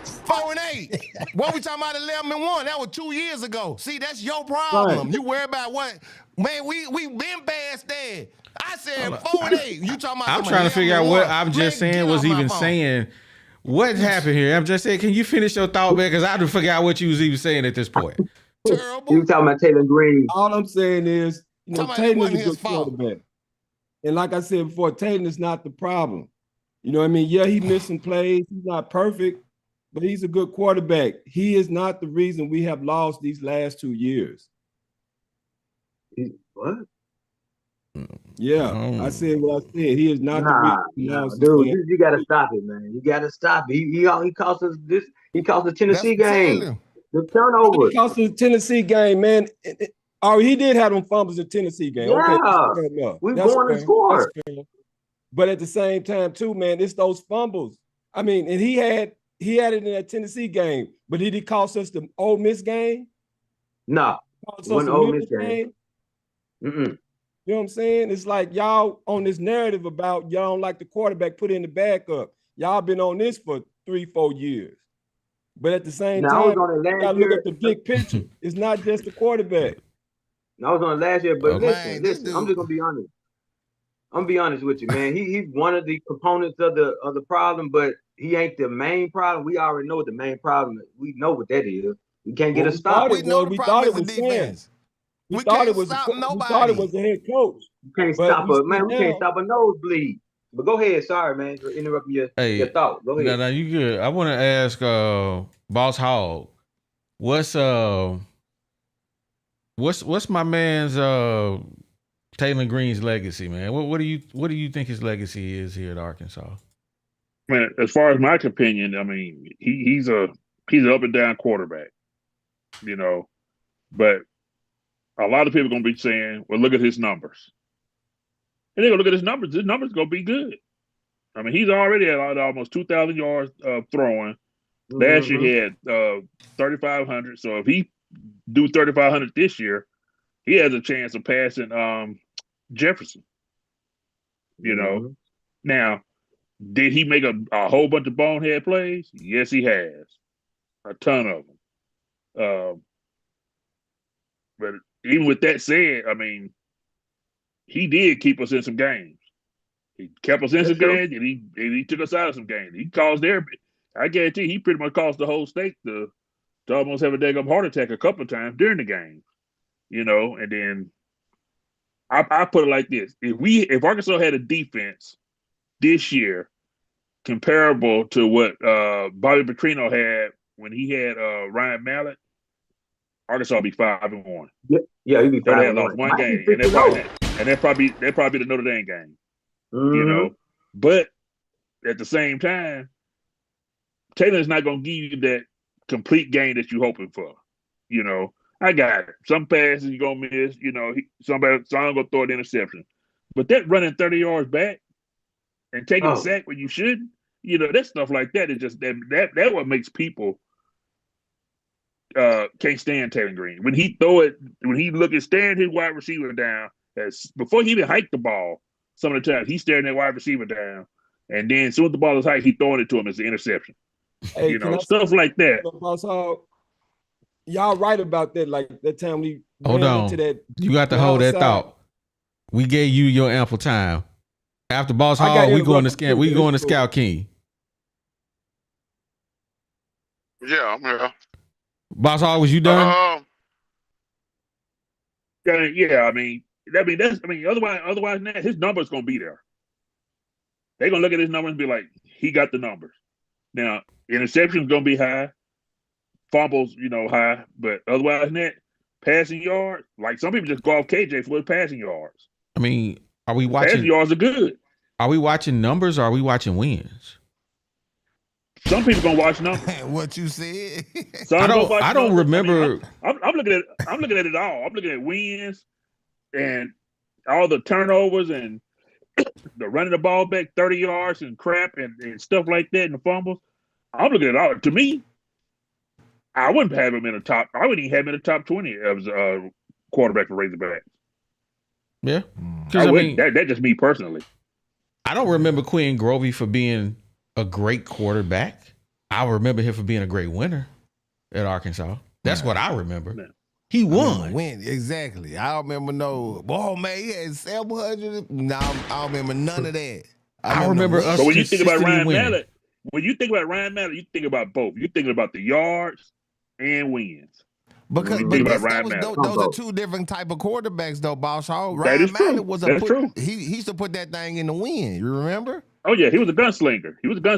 4-8. What we talking about 11-1? That was 2 years ago. See, that's your problem. Right. You worry about what? Man, we been past that. I said 4-8. You talking about? I'm trying to figure out what I'm just saying was even saying. What happened here? I'm just saying, can you finish your thought, man? Because I didn't figure out what you was even saying at this point. Terrible. You were talking about Taylen Green. All I'm saying is, Taylen is a good quarterback. And like I said before, Taylen is not the problem. You know what I mean? Yeah, he missed some plays. He's not perfect, but he's a good quarterback. He is not the reason we have lost these last 2 years. What? Yeah, I said what I said. He is not the reason. Dude, you got to stop it, man. You got to stop it. He cost us this. He cost the Tennessee game. The turnover. He cost us the Tennessee game, man. He did have them fumbles in Tennessee game. Yeah, okay, we going to score. But at the same time, too, man, it's those fumbles. I mean, and he had it in that Tennessee game, but did he cost us the Ole Miss game? No, one Ole Miss game. You know what I'm saying? It's like y'all on this narrative about y'all don't like the quarterback put in the backup. Y'all been on this for 3-4 years. But at the same time, you gotta look at the big picture. It's not just the quarterback. I was on last year, but listen, I'm just gonna be honest. I'm gonna be honest with you, man. He's one of the components of the problem, but he ain't the main problem. We already know what the main problem is. We know what that is. We can't get a stop. We thought it was defense. We thought it was the head coach. You can't stop us, man. We can't stop a nosebleed. But go ahead. Sorry, man, for interrupting your thought. Go ahead. No, you good. I want to ask Boss Hog, what's my man's Taylen Green's legacy, man? What do you think his legacy is here at Arkansas? Man, as far as my opinion, I mean, he's an up and down quarterback, but a lot of people are going to be saying, well, look at his numbers. And they're going to look at his numbers. His numbers going to be good. I mean, he's already at almost 2,000 yards throwing. Last year he had 3,500. So if he do 3,500 this year, he has a chance of passing Jefferson. Now, did he make a whole bunch of bonehead plays? Yes, he has. A ton of them. But even with that said, I mean, he did keep us in some games. He kept us in some games, and he took us out of some games. He caused I guarantee he pretty much caused the whole state to almost have a daggum heart attack a couple of times during the game. And then I put it like this: if Arkansas had a defense this year comparable to what Bobby Petrino had when he had Ryan Mallett, Arkansas would be 5-1. Yeah, he'd be 5-1. They had lost one game, and they're probably the Notre Dame game. But at the same time, Taylor's not going to give you that complete game that you're hoping for. I got it. Some passes you're going to miss. Somebody's going to throw an interception. But that running 30 yards back and taking a sack when you shouldn't, that stuff like that is just that what makes people can't stand Taylen Green. When he stand his wide receiver down, before he even hiked the ball, some of the times he's staring that wide receiver down, and then as soon as the ball is hiked, he throwing it to him as an interception. Hey, stuff like that. Y'all right about that. Like that time we hold on. Into that, you got to hold that thought. We gave you your ample time. After Boss Hall, we going to Scout King. Yeah, I'm here. Boss Hall, was you done? Yeah, otherwise than that, his number's gonna be there. They're gonna look at his numbers and be like, he got the numbers. Now, interceptions gonna be high, fumbles, high, but otherwise than that, passing yards, like some people just go off KJ for his passing yards. I mean, are we watching? Passing yards are good. Are we watching numbers or are we watching wins? Some people gonna watch numbers. What you said? I don't remember. I'm looking at it all. I'm looking at wins and all the turnovers and the running the ball back 30 yards and crap and stuff like that and the fumbles. I'm looking at it all. To me, I wouldn't have him in the top. I wouldn't even have him in the top 20 as a quarterback for Razorbacks. Yeah, that's just me personally. I don't remember Quinn Grovey for being a great quarterback. I remember him for being a great winner at Arkansas. That's what I remember. He won. Win exactly. I don't remember oh man, he had 700. No, I don't remember none of that. I remember us But when you think about consistently Ryan winning. Mallett, you think about both. You're thinking about the yards and wins. Because When you but think about this, that Ryan was Mallett. those are two different type of quarterbacks though, Boss Hog. That Ryan is true. Mallett was That's true. He used to put that thing in the wind. You remember? Oh yeah, he was a gunslinger. He wasn't no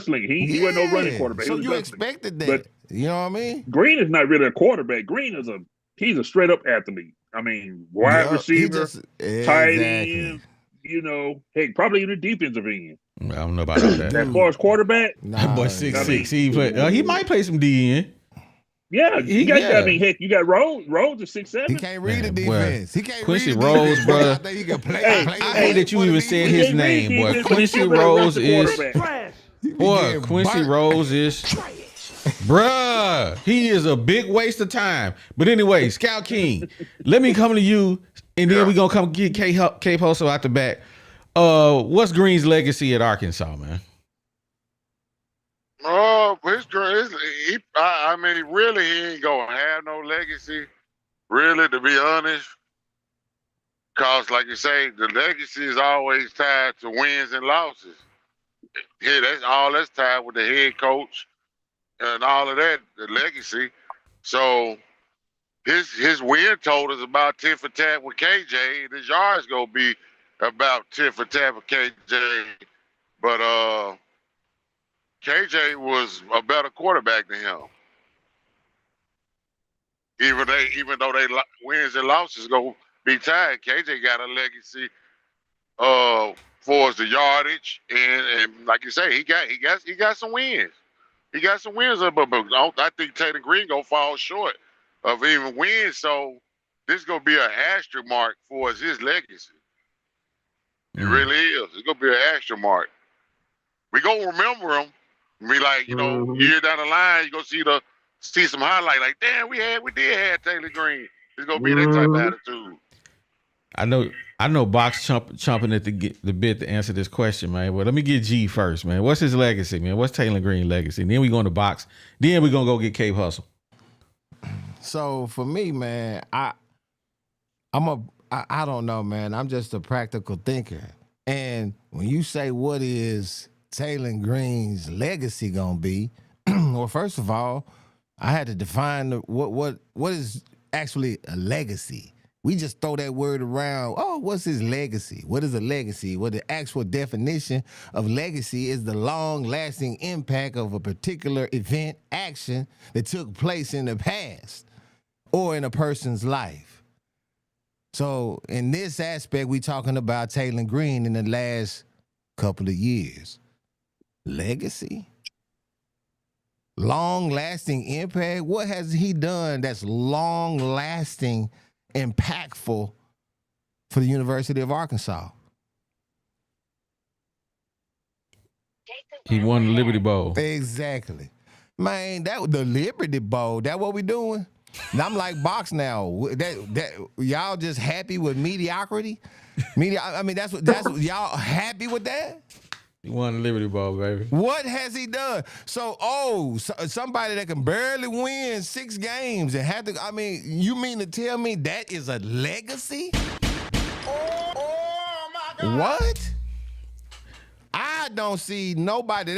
running quarterback. So He was you a gunslinger. expected that. But you know what I mean? Green is not really a quarterback. Green is he's a straight up athlete. I mean, wide receiver, tight end, heck, probably in the defensive end. I don't know about all that. As far as quarterback, That boy 6'6". He might play some DN. yeah, you got. yeah. I mean, heck, you got Rhodes. Rhodes is 6'7". He can't read the Man, boy. defense. He can't Quincy read the Rhodes, defense. brother. I think he can play. Hey, play I hate that you for the even said defense. his name, boy. Defense, Quincy you better Rose rush the is quarterback. boy. Quincy burnt. Rose is bruh. He is a big waste of time. But anyway, Scout King, let me come to you, and then we gonna come get K Poso out the back. What's Green's legacy at Arkansas, man? I mean, really, he ain't gonna have no legacy. Really, to be honest, cause like you say, the legacy is always tied to wins and losses. Yeah, that's tied with the head coach and all of that, the legacy. So his win total is about 10 for tat with KJ, and his yards gonna be about 10 for tat with KJ. But KJ was a better quarterback than him. Even though they wins and losses gonna be tied, KJ got a legacy for the yardage and like you say, he got some wins. He got some wins, but I think Taylen Green gonna fall short of even wins. So this gonna be an asterisk mark for his legacy. It really is. It's gonna be an asterisk mark. We gonna remember him. Be like, year down the line, you gonna see some highlight. Like, damn, we did have Taylen Green. It's gonna be that type of attitude. I know Box chomping at the bit to answer this question, man. But let me get G first, man. What's his legacy, man? What's Taylen Green's legacy? And then we going to Box. Then we gonna go get Cape Hustle. So for me, man, I don't know, man. I'm just a practical thinker. And when you say what is Taylen Green's legacy gonna be, well, first of all, I had to define what is actually a legacy. We just throw that word around. Oh, what's his legacy? What is a legacy? Well, the actual definition of legacy is the long-lasting impact of a particular event, action that took place in the past or in a person's life. So in this aspect, we're talking about Taylen Green in the last couple of years. Legacy? Long-lasting impact? What has he done that's long-lasting, impactful for the University of Arkansas? He won the Liberty Bowl. Exactly. Man, that was the Liberty Bowl. That what we doing? Now I'm like Box now. That y'all just happy with mediocrity? I mean, that's what y'all happy with that? He won the Liberty Bowl, baby. What has he done? So, somebody that can barely win 6 games and have to, I mean, you mean to tell me that is a legacy? Oh my God. What? I don't see nobody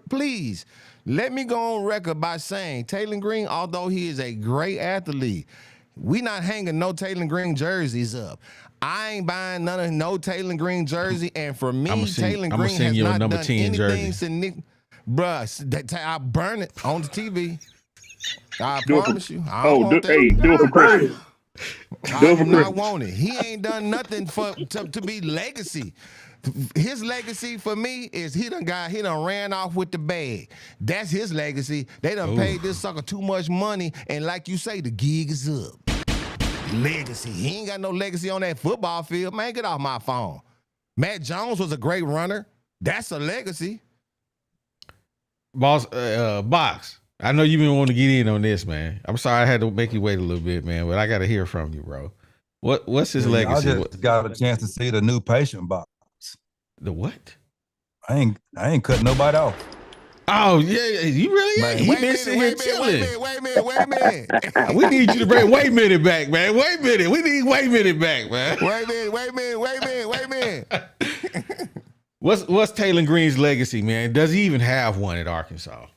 please, let me go on record by saying Taylen Green, although he is a great athlete, we not hanging no Taylen Green jerseys up. I ain't buying no Taylen Green jersey, and for me, Taylen Green has not done anything significant. Bruh, I'll burn it on the TV. I promise you. I don't want that. Do it for Christmas. I do not want it. He ain't done nothing to be legacy. His legacy for me is he done ran off with the bag. That's his legacy. They done paid this sucker too much money, and like you say, the gig is up. Legacy. He ain't got no legacy on that football field. Man, get off my phone. Matt Jones was a great runner. That's a legacy. Box, I know you been wanting to get in on this, man. I'm sorry I had to make you wait a little bit, man, but I got to hear from you, bro. What's his legacy? I just got a chance to see the new patient box. The what? I ain't cutting nobody off. Oh yeah, you really Man, ain't. He wait a been minute, sitting here wait a minute, chilling. wait a minute. We need you to bring wait a minute back, man. Wait a minute. We need wait a minute back, man. Wait a minute. What's Taylen Green's legacy, man? Does he even have one at Arkansas?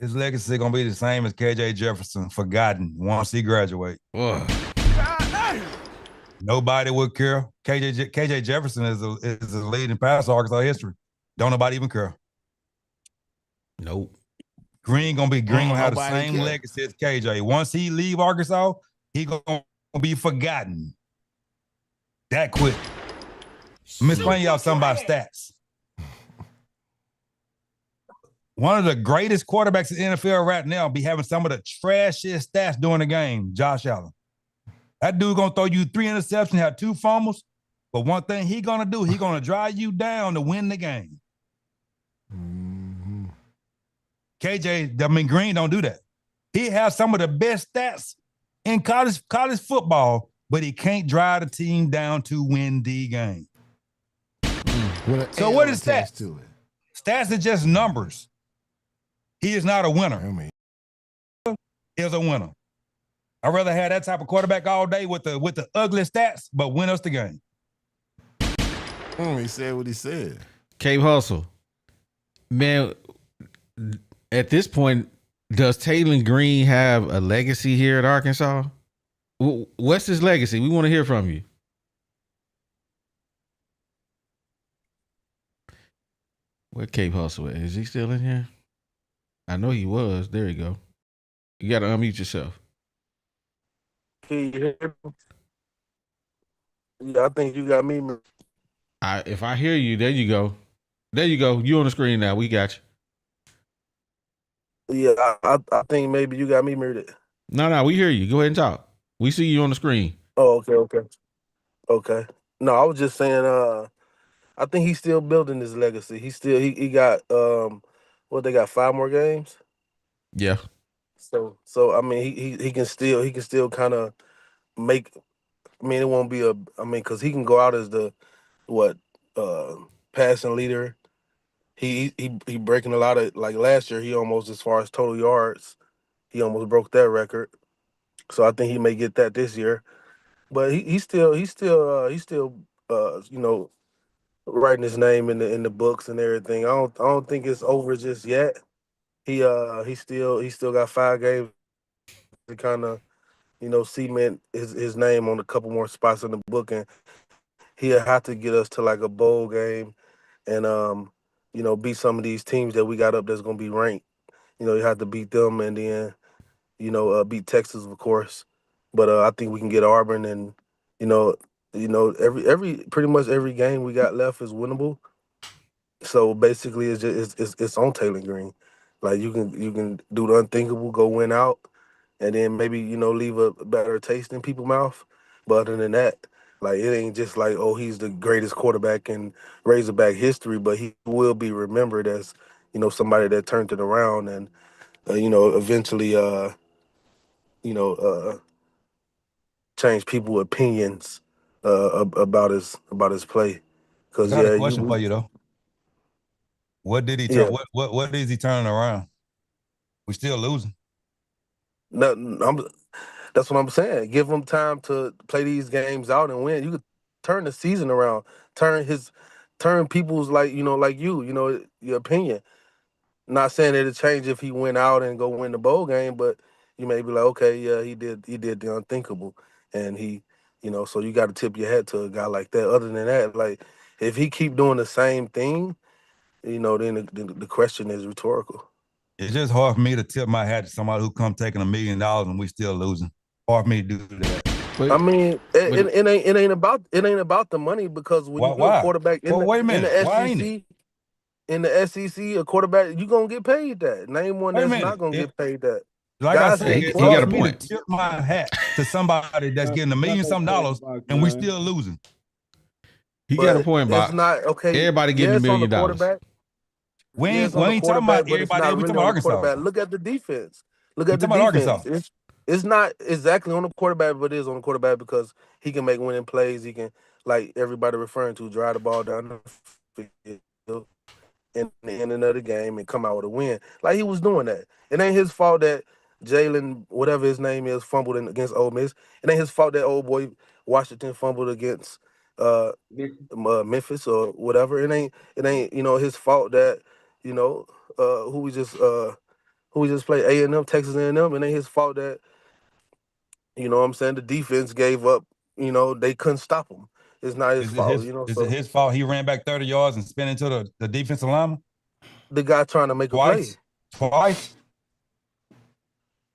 His legacy gonna be the same as KJ Jefferson, forgotten once he graduate. Ugh. Nobody would care. KJ Jefferson is a leading passer in Arkansas history. Don't nobody even care. Nope. Green gonna have the same care. legacy as KJ. Once he leave Arkansas, he gonna be forgotten that quick. Let me explain y'all something about stats. One of the greatest quarterbacks in the NFL right now be having some of the trashiest stats during the game, Josh Allen. That dude gonna throw you 3 interceptions, have 2 fumbles, but one thing he gonna do, he gonna drive you down to win the game. Green don't do that. He has some of the best stats in college football, but he can't drive the team down to win the game. So what is stats? To it? Stats are just numbers. He is not a winner. He is a winner. I'd rather have that type of quarterback all day with the ugly stats, but win us the game. He said what he said. Cape Hustle. Man, at this point, does Taylen Green have a legacy here at Arkansas? What's his legacy? We want to hear from you. Where Cape Hustle at? Is he still in here? I know he was. There you go. You got to unmute yourself. Can you hear me? Yeah, I think you got me. If I hear you, there you go. There you go. You on the screen now. We got you. Yeah, I think maybe you got me muted. No, we hear you. Go ahead and talk. We see you on the screen. Oh, okay. No, I was just saying. I think he's still building his legacy. He got what they got 5 more games. Yeah. So I mean he can still kind of make. I mean it won't be because he can go out as the passing leader. He breaking a lot of, like last year he almost, as far as total yards, he almost broke that record. So I think he may get that this year. But he's still writing his name in the books and everything. I don't think it's over just yet. He still got 5 games to kind of cement his name on a couple more spots in the book, and he'll have to get us to like a bowl game and beat some of these teams that we got up that's gonna be ranked. You have to beat them and then beat Texas, of course. But I think we can get Auburn, and every pretty much every game we got left is winnable. So basically, it's on Taylen Green. Like you can do the unthinkable, go win out, and then maybe leave a better taste in people's mouth. But other than that, like it ain't just like, oh, he's the greatest quarterback in Razorback history, but he will be remembered as somebody that turned it around and eventually change people's opinions about his play. Because I got a question for you though. What did he turn? What is he turning around? We still losing. No, that's what I'm saying. Give him time to play these games out and win. You could turn the season around. Turn people's your opinion. Not saying it'll change if he went out and go win the bowl game, but you may be like, okay, yeah, he did the unthinkable, and he, so you got to tip your hat to a guy like that. Other than that, like if he keep doing the same thing, then the question is rhetorical. It's just hard for me to tip my hat to somebody who come taking $1 million and we still losing. Hard for me to do that. I mean, it ain't about the money, because when you're a quarterback in the SEC, a quarterback, you're gonna get paid that. Name one that's not gonna get paid that. Like I said, it's hard for me to tip my hat to somebody that's getting $1 million some dollars and we still losing. He got a point, Bob. It's not okay. Everybody getting $1 million. We ain't talking about everybody. We talking about Arkansas. Look at the defense. Look at the defense. It's not exactly on the quarterback, but it is on the quarterback because he can make winning plays. He can, like everybody referring to, drive the ball down the field. in the ending of the game and come out with a win. Like he was doing that. It ain't his fault that Jalen, whatever his name is, fumbled against Ole Miss. It ain't his fault that old boy Washington fumbled against Memphis or whatever. It ain't his fault that who we just played A&M, Texas A&M. It ain't his fault that what I'm saying, the defense gave up. They couldn't stop him. It's not his fault. Is it his fault he ran back 30 yards and spin into the defensive lineman? The guy trying to make a play. Twice.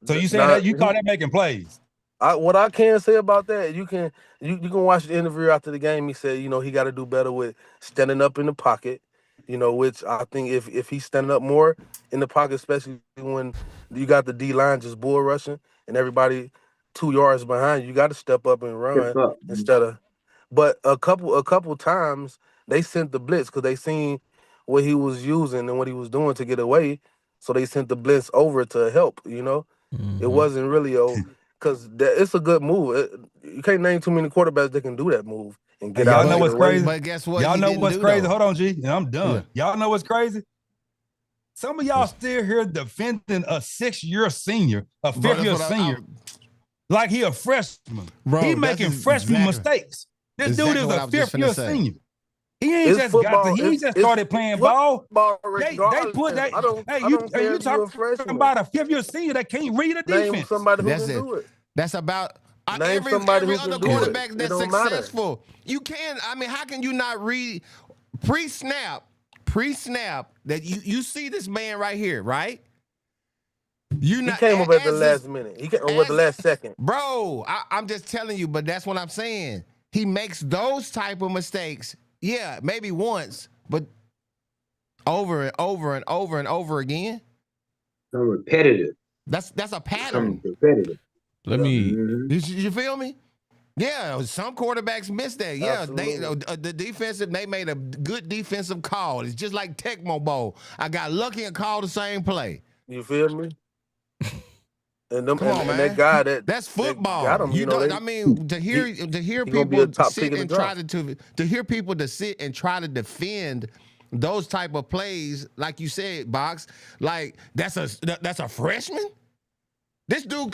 So you saying that you call that making plays? What I can say about that, you can watch the interview after the game. He said, he got to do better with standing up in the pocket. Which I think if he's standing up more in the pocket, especially when you got the D line just bull rushing and everybody 2 yards behind you got to step up and run instead of. But a couple times they sent the blitz because they seen what he was using and what he was doing to get away, so they sent the blitz over to help. It wasn't really because it's a good move. You can't name too many quarterbacks that can do that move and get out. Y'all know what's crazy? But guess what? Y'all know what's crazy? Though. Hold on, G. And I'm done. Yeah. Y'all know what's crazy? Some of y'all still here defending a 6-year senior, a 5th-year senior, like he a freshman. Bro, he making freshman mistakes. This dude is a 5th-year senior. He ain't just started playing ball. They put that. You talking about a 5th-year senior that can't read a defense. Name somebody who can do it. That's about every other quarterback that's successful. You can. I mean, how can you not read pre-snap that you see this man right here, right? He came up at the last minute. He came up at the last second. Bro, I'm just telling you, but that's what I'm saying. He makes those type of mistakes. Yeah, maybe once, but over and over and over and over again. So repetitive. That's a pattern. Repetitive. Let me. You feel me? Yeah, some quarterbacks miss that. Yeah, they made a good defensive call. It's just like Tecmo Bowl. I got lucky and called the same play. You feel me? And Come on, man. That guy that's football. Got him, I mean, to hear people sit and try to hear people to sit and try to defend those type of plays, like you said, Box, like that's a freshman. This dude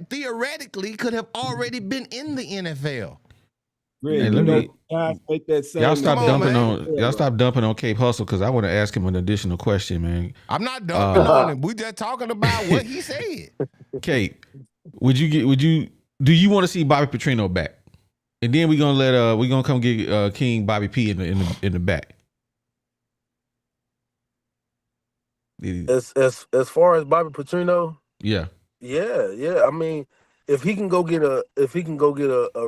theoretically could have already been in the NFL. Hey, let me. Y'all stop dumping on Cape Hustle because I want to ask him an additional question, man. I'm not dumping on him. We just talking about what he said. Cape, do you want to see Bobby Petrino back? And then we're gonna come get King Bobby P in the back. As far as Bobby Petrino, yeah. I mean, if he can go get a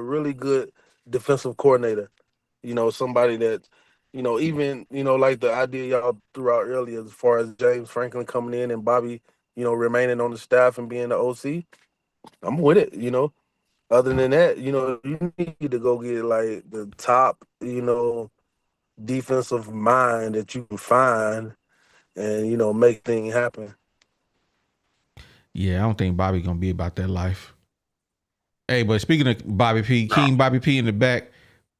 really good defensive coordinator, somebody that, even like the idea y'all threw out earlier as far as James Franklin coming in and Bobby, remaining on the staff and being the OC, I'm with it. Other than that, you need to go get like the top, defensive mind that you can find and make things happen. Yeah, I don't think Bobby gonna be about that life. Hey, but speaking of Bobby P, King Bobby P in the back,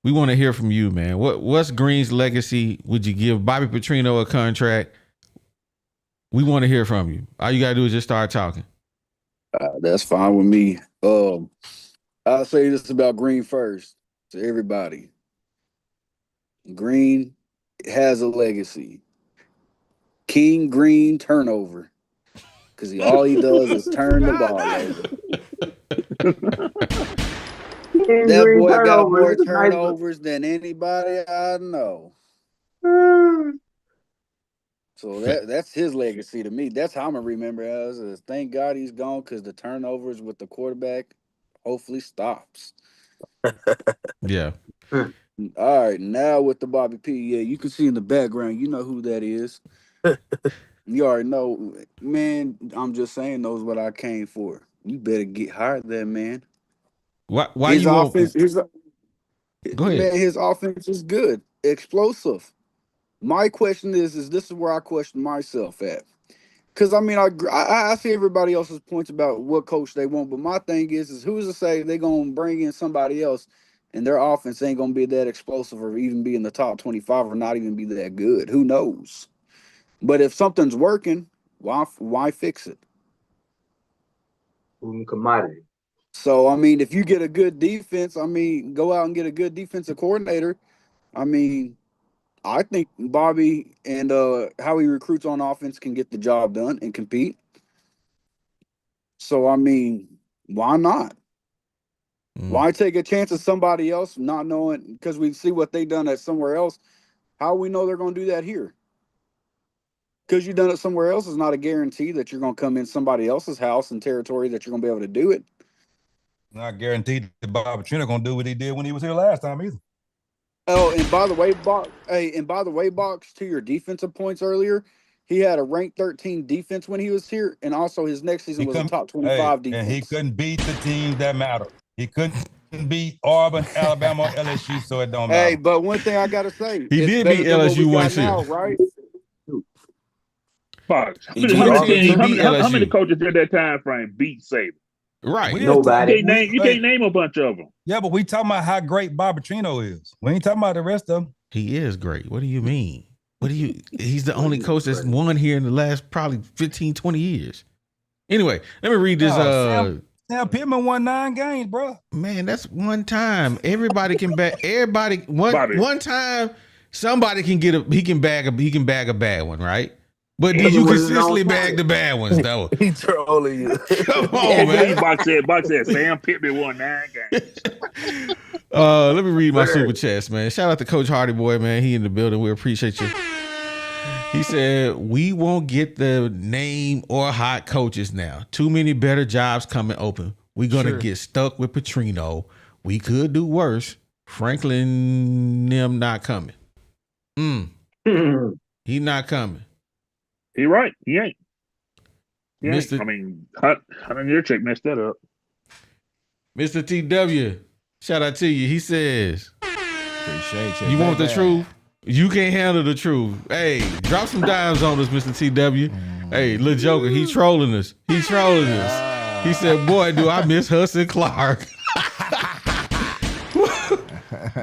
we want to hear from you, man. What's Green's legacy? Would you give Bobby Petrino a contract? We want to hear from you. All you gotta do is just start talking. That's fine with me. I'll say this about Green first to everybody. Green has a legacy. King Green turnover. Because all he does is turn the ball over. That boy got more turnovers than anybody I know. So that's his legacy to me. That's how I'm going to remember it as thank God he's gone because the turnovers with the quarterback hopefully stops. Yeah. All right, now with the Bobby P, yeah, you can see in the background, you know who that is. You already know, man, I'm just saying those what I came for. You better get hired there, man. Why his you offense, Go ahead. Man, his offense is good, explosive. My question is this is where I question myself at. Because, I mean, I see everybody else's points about what coach they want, but my thing is who's to say they're going to bring in somebody else and their offense ain't going to be that explosive or even be in the top 25 or not even be that good? Who knows? But if something's working, why fix it? Commodity. So I mean, if you get a good defense, I mean, go out and get a good defensive coordinator. I mean, I think Bobby and how he recruits on offense can get the job done and compete. So I mean, why not? Why take a chance of somebody else not knowing, because we see what they done at somewhere else? How we know they're going to do that here? Because you done it somewhere else is not a guarantee that you're going to come in somebody else's house and territory that you're going to be able to do it. Not guaranteed that Bob Petrino gonna do what he did when he was here last time either. Oh, and by the way, Box, to your defensive points earlier, he had a ranked 13 defense when he was here, and also his next season was a top 25 defense. And he couldn't beat the teams that matter. He couldn't beat Auburn, Alabama, or LSU, so it don't matter. Hey, but one thing I gotta say, he did beat LSU once here, right? Fox. How many coaches in that time frame beat Saban? Right. Nobody. You can't name a bunch of them. Yeah, but we talking about how great Bob Petrino is. We ain't talking about the rest of them. He is great. What do you mean? He's the only coach that's won here in the last probably 15, 20 years. Anyway, let me read this. Sam Pittman won 9 games, bro. Man, that's one time. Everybody can bag. One time, somebody can bag a bad one, right? But did you consistently bag the bad ones though? He trolling you. Come on, man. Box said Sam Pittman won 9 games. Let me read my super chats, man. Shout out to Coach Hardy Boy, man. He in the building. We appreciate you. He said, we won't get the name or hot coaches now. Too many better jobs coming open. We're going to get stuck with Petrino. We could do worse. Franklin them not coming. He not coming. He right. He ain't. Mr. I mean, Hunt and your chick messed that up. Mr. TW, shout out to you. He says, appreciate you. You want the truth? You can't handle the truth. Hey, drop some dimes on us, Mr. TW. Hey, little Joker, he trolling us. He said, boy, do I miss Hudson Clark.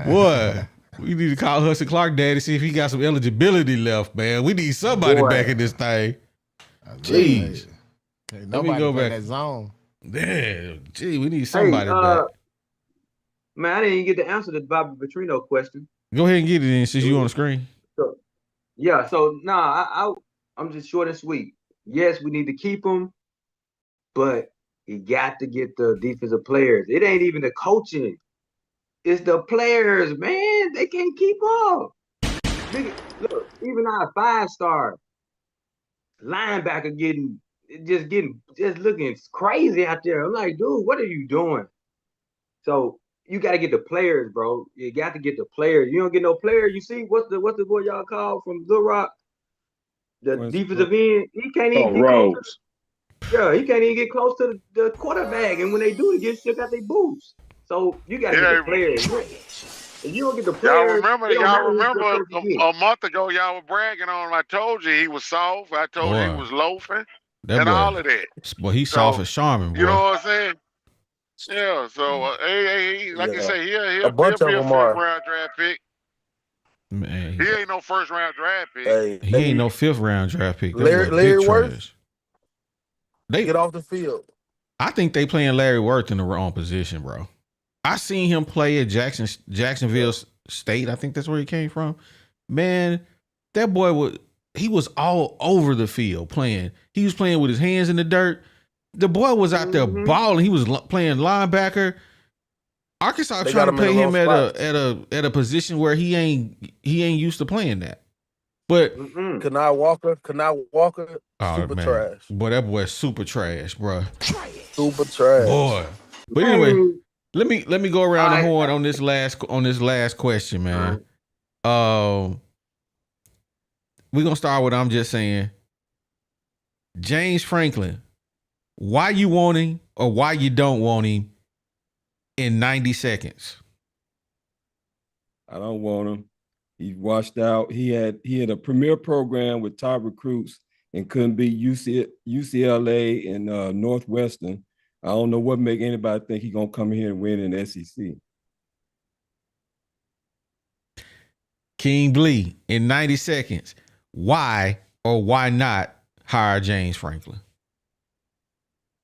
Boy, we need to call Hudson Clark daddy, see if he got some eligibility left, man. We need somebody back in this thing. Jeez. Let me go back. That zone. Damn. Gee, we need somebody back. Man, I didn't even get the answer to the Bobby Petrino question. Go ahead and get it in since you on the screen. I'm just short and sweet. Yes, we need to keep him, but you got to get the defensive players. It ain't even the coaching. It's the players, man. They can't keep up. Look, even our 5-star linebacker just looking crazy out there. I'm like, dude, what are you doing? So you got to get the players, bro. You got to get the players. You don't get no player. You see what's the boy y'all call from Little Rock? The defensive end. He can't even get close. He can't even get close to the quarterback. And when they do, they get shook out their boots. So you got to get the players. If you don't get the players, y'all remember a month ago, y'all were bragging on him. I told you he was soft. I told you he was loafing all of that. Boy, he's soft as Charmin, boy. You know what I'm saying? Yeah, so like you say, he'll a bunch be of a them are. 5th-round draft pick. Man, he ain't no 1st-round draft pick. He ain't no 5th-round draft pick. Larry Worth, they get off the field. I think they playing Larry Worth in the wrong position, bro. I seen him play at Jacksonville State. I think that's where he came from. Man, that boy was all over the field playing. He was playing with his hands in the dirt. The boy was out there balling. He was playing linebacker. Arkansas trying to play him at a position where he ain't used to playing that. But Kanai Walker, super trash. Boy, that boy's super trash, bro. Super trash, boy. But anyway, let me go around the horn on this last question, man. We're gonna start with I'm just saying, James Franklin. Why you want him or why you don't want him in 90 seconds? I don't want him. He washed out. He had a premier program with top recruits and couldn't beat UCLA and Northwestern. I don't know what make anybody think he's gonna come here and win in the SEC. King Blee, in 90 seconds, why or why not hire James Franklin?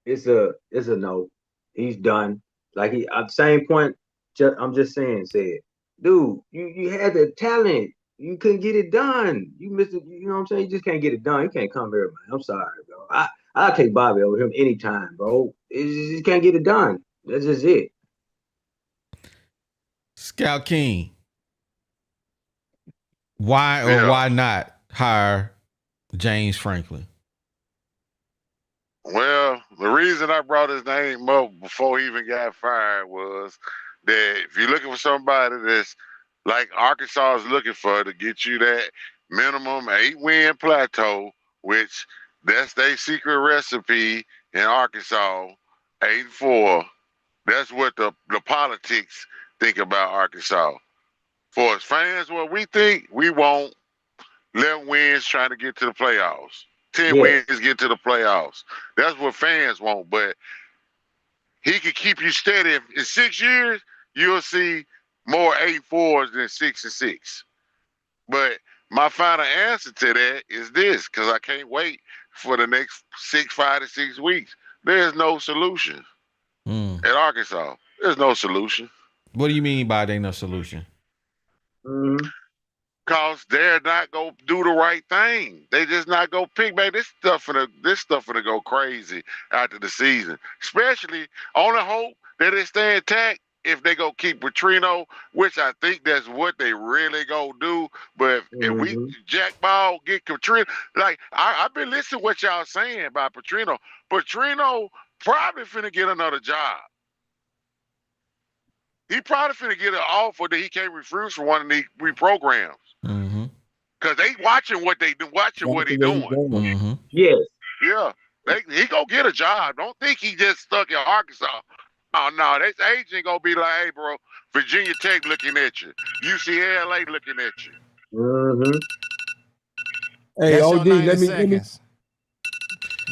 It's a no. He's done. Like he at the same point. I'm just saying, dude, you had the talent. You couldn't get it done. You missed it. You know what I'm saying? You just can't get it done. You can't come here, man. I'm sorry, bro. I'll take Bobby over him anytime, bro. You just can't get it done. That's just it. Scout King, why or why not hire James Franklin? Well, the reason I brought his name up before he even got fired was that if you're looking for somebody that's like Arkansas is looking for to get you that minimum 8-win plateau, which that's their secret recipe in Arkansas, 8-4. That's what the politics think about Arkansas. For us fans, what we think, we want 11 wins trying to get to the playoffs. 10 wins get to the playoffs. That's what fans want. But he can keep you steady. In 6 years, you'll see more 8-4s than 6-6. But my final answer to that is this, because I can't wait for the next 5 to 6 weeks. There's no solution at Arkansas. There's no solution. What do you mean by there ain't no solution? Because they're not gonna do the right thing. They just not gonna pick back this stuff finna go crazy after the season. Especially on the hope that they stay intact if they go keep Petrino, which I think that's what they really gonna do. But if we jackball get Petrino, like I've been listening to what y'all saying about Petrino. Petrino probably finna get another job. He probably finna get an offer that he can't refuse from one of these programs. Cause they watching what they do, watching what he doing. Yes. Yeah. He gonna get a job. Don't think he just stuck in Arkansas. Oh no, this agent gonna be like, hey bro, Virginia Tech looking at you. UCLA looking at you. Hey, That's OD, your 90 let me seconds.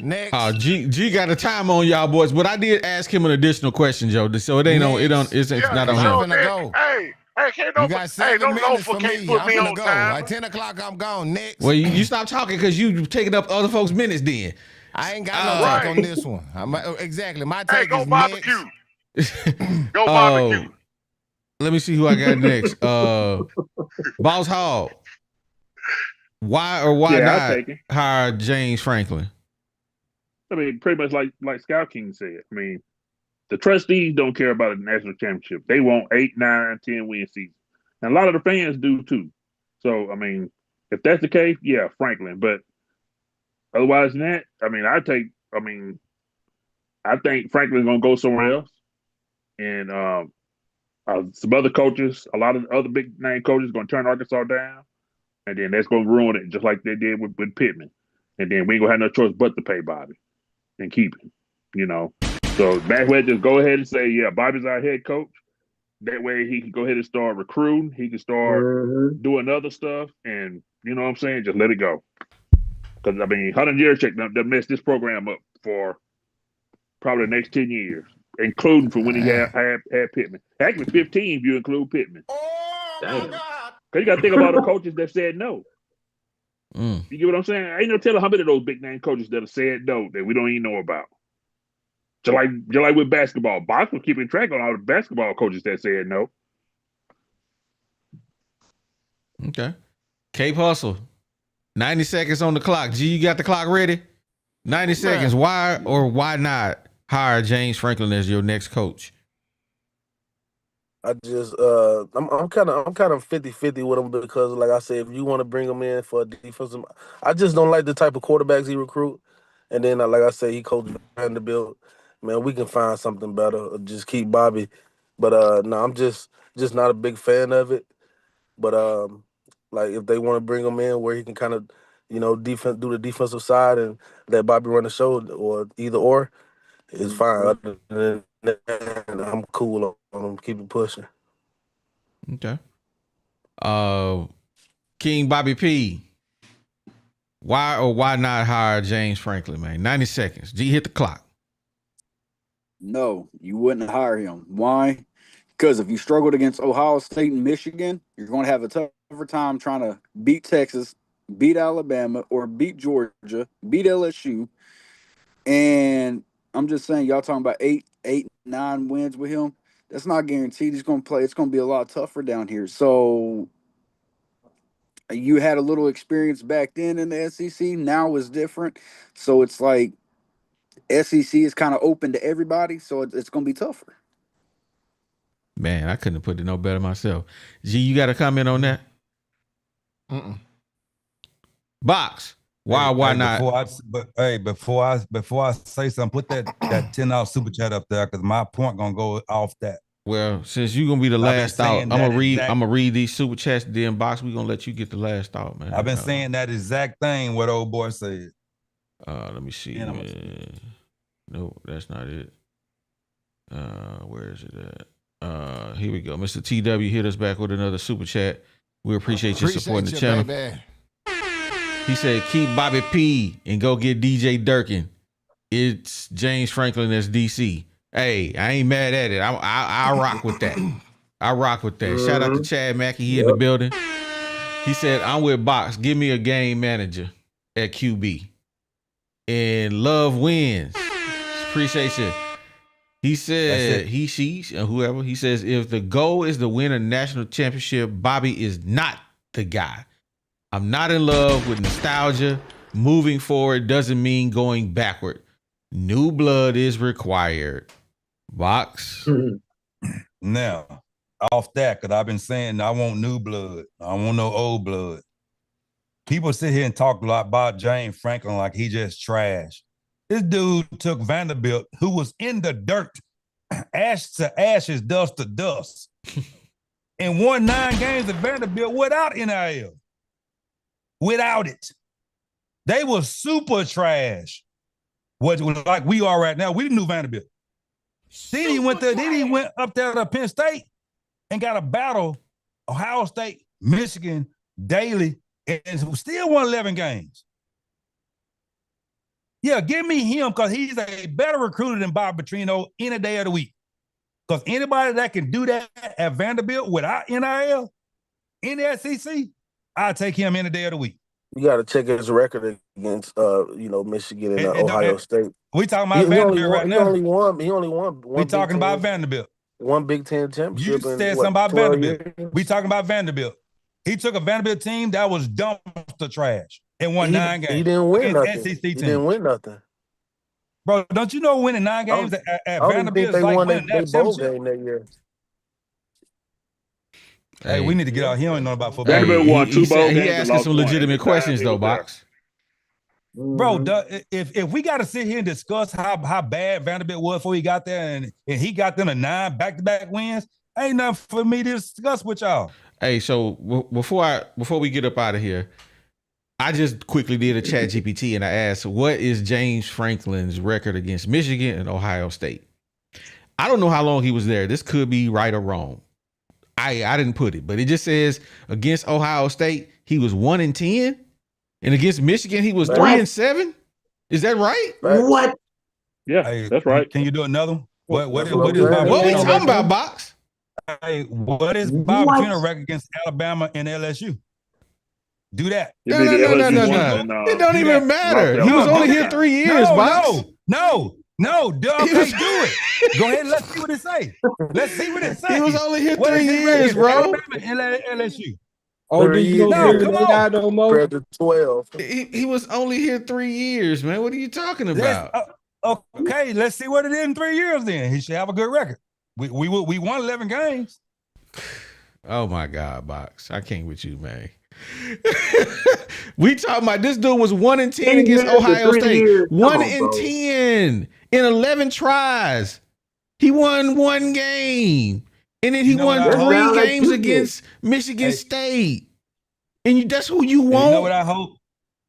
Next. G got a time on y'all boys, but I did ask him an additional question, Joe. So it ain't it's not on him. Go. Hey, can't no, You got 7 no minutes for for can't me. put I'm me gonna on go. time. At 10 o'clock, I'm gone. Next. Well, you stop talking because you taking up other folks' minutes then. I ain't got no take on this one. Exactly. My take go is barbecue. next. Go barbecue. Let me see who I got next. Boss Hall. Why or why not hire James Franklin? I mean, pretty much like Scout King said. I mean, the trustees don't care about a national championship. They want 8, 9, 10 win season. And a lot of the fans do too. So, I mean, if that's the case, yeah, Franklin. But otherwise than that, I mean, I think Franklin's going to go somewhere else. And some other coaches, a lot of other big name coaches going to turn Arkansas down. And then that's going to ruin it, just like they did with Pittman. And then we ain't going to have no choice but to pay Bobby and keep him, you know. So back way, just go ahead and say, yeah, Bobby's our head coach. That way he can go ahead and start recruiting. He can start doing other stuff. And you know what I'm saying? Just let it go. Because, I mean, Hunter Yurchek done messed this program up for probably the next 10 years, including from when he had Pittman. Actually, 15 if you include Pittman. Damn. Because you got to think about the coaches that said no. You get what I'm saying? I ain't no telling how many of those big name coaches that have said no that we don't even know about. Just like with basketball. Box was keeping track on all the basketball coaches that said no. Okay. Cape Hustle. 90 seconds on the clock. G, you got the clock ready? 90 seconds. Why or why not hire James Franklin as your next coach? I just I'm kind of 50-50 with him because, like I said, if you want to bring him in for a defensive, I just don't like the type of quarterbacks he recruit. And then, like I said, he coached Vanderbilt. Man, we can find something better. Or just keep Bobby. But no, I'm just not a big fan of it. But like if they want to bring him in where he can kind of, do the defensive side and let Bobby run the show, or either or, it's fine. Other than that, I'm cool on him. Keep it pushing. Okay. King Bobby P. Why or why not hire James Franklin, man? 90 seconds. G, hit the clock. No, you wouldn't hire him. Why? Because if you struggled against Ohio State and Michigan, you're going to have a tougher time trying to beat Texas beat Alabama or beat Georgia, beat LSU, and I'm just saying, y'all talking about 9 wins with him. That's not guaranteed. He's going to play. It's going to be a lot tougher down here. So you had a little experience back then in the SEC. Now it's different. So it's like SEC is kind of open to everybody. So it's going to be tougher. Man, I couldn't have put it no better myself. G, you got a comment on that? Box. Why not? Before I say something, put that $10 super chat up there because my point gonna go off that. Well, since you're gonna be the last out, I'm gonna read these super chats. Then Box, we gonna let you get the last out, man. I've been saying that exact thing what old boy said. Let me see. No, that's not it. Where is it at? Here we go. Mr. TW hit us back with another super chat. We appreciate you supporting the channel. Baby. He said, keep Bobby P and go get DJ Durkin. It's James Franklin as DC. Hey, I ain't mad at it. I rock with that. I rock with that. Shout out to Chad Mackey. He in the building. He said, I'm with Box. Give me a game manager at QB. And love wins. Appreciate you. He said, she, whoever, he says, if the goal is to win a national championship, Bobby is not the guy. I'm not in love with nostalgia. Moving forward doesn't mean going backward. New blood is required. Box. Now, off that, because I've been saying I want new blood. I want no old blood. People sit here and talk a lot about James Franklin like he just trash. This dude took Vanderbilt, who was in the dirt, ash to ashes, dust to dust, and won 9 games at Vanderbilt without NIL. Without it. They were super trash. What was like we are right now. We didn't do Vanderbilt. Then he went up there to Penn State and got a battle, Ohio State, Michigan, daily, and still won 11 games. Yeah, give me him because he's a better recruiter than Bob Petrino any day of the week. Because anybody that can do that at Vanderbilt without NIL in the SEC, I take him any day of the week. You got to check his record against, Michigan and Ohio State. We talking about Vanderbilt right now. He only won. We talking about Vanderbilt. One Big Ten championship. You said something about Vanderbilt. We talking about Vanderbilt. He took a Vanderbilt team that was dumpster trash and won 9 games. He didn't win nothing. SEC he team. didn't win nothing. Bro, don't you know winning 9 games at Vanderbilt is like winning that bowl game that year. Hey, we need to get out. He don't know about football. Vanderbilt won 2 bowl games. He asking some legitimate questions though, Box. Bro, if we got to sit here and discuss how bad Vanderbilt was before he got there and he got them to 9 back-to-back wins, ain't nothing for me to discuss with y'all. Hey, so before we get up out of here, I just quickly did a chat GPT and I asked, what is James Franklin's record against Michigan and Ohio State? I don't know how long he was there. This could be right or wrong. I didn't put it, but it just says against Ohio State, he was 1-10. And against Michigan, he was 3-7. Is that right? What? Yeah, that's right. Can you do another one? What we talking about, Box? Hey, what is Bob Petrino record against Alabama and LSU? Do that. No. It don't even matter. He was only here 3 years, Box. No. Dog can't do it. Go ahead and let's see what it say. Let's see what it say. He was only here 3 years, bro. Alabama and LSU. Oh, do you No, come on. no more? 12. He was only here 3 years, man. What are you talking about? Okay, let's see what it is in 3 years then. He should have a good record. We won 11 games. Oh my God, Box. I can't with you, man. We talking about this dude was 1-10 against Ohio State. 1-10 in 11 tries. He won 1 game. And then he won 3 games against Michigan State. And that's who you want. You know what I hope?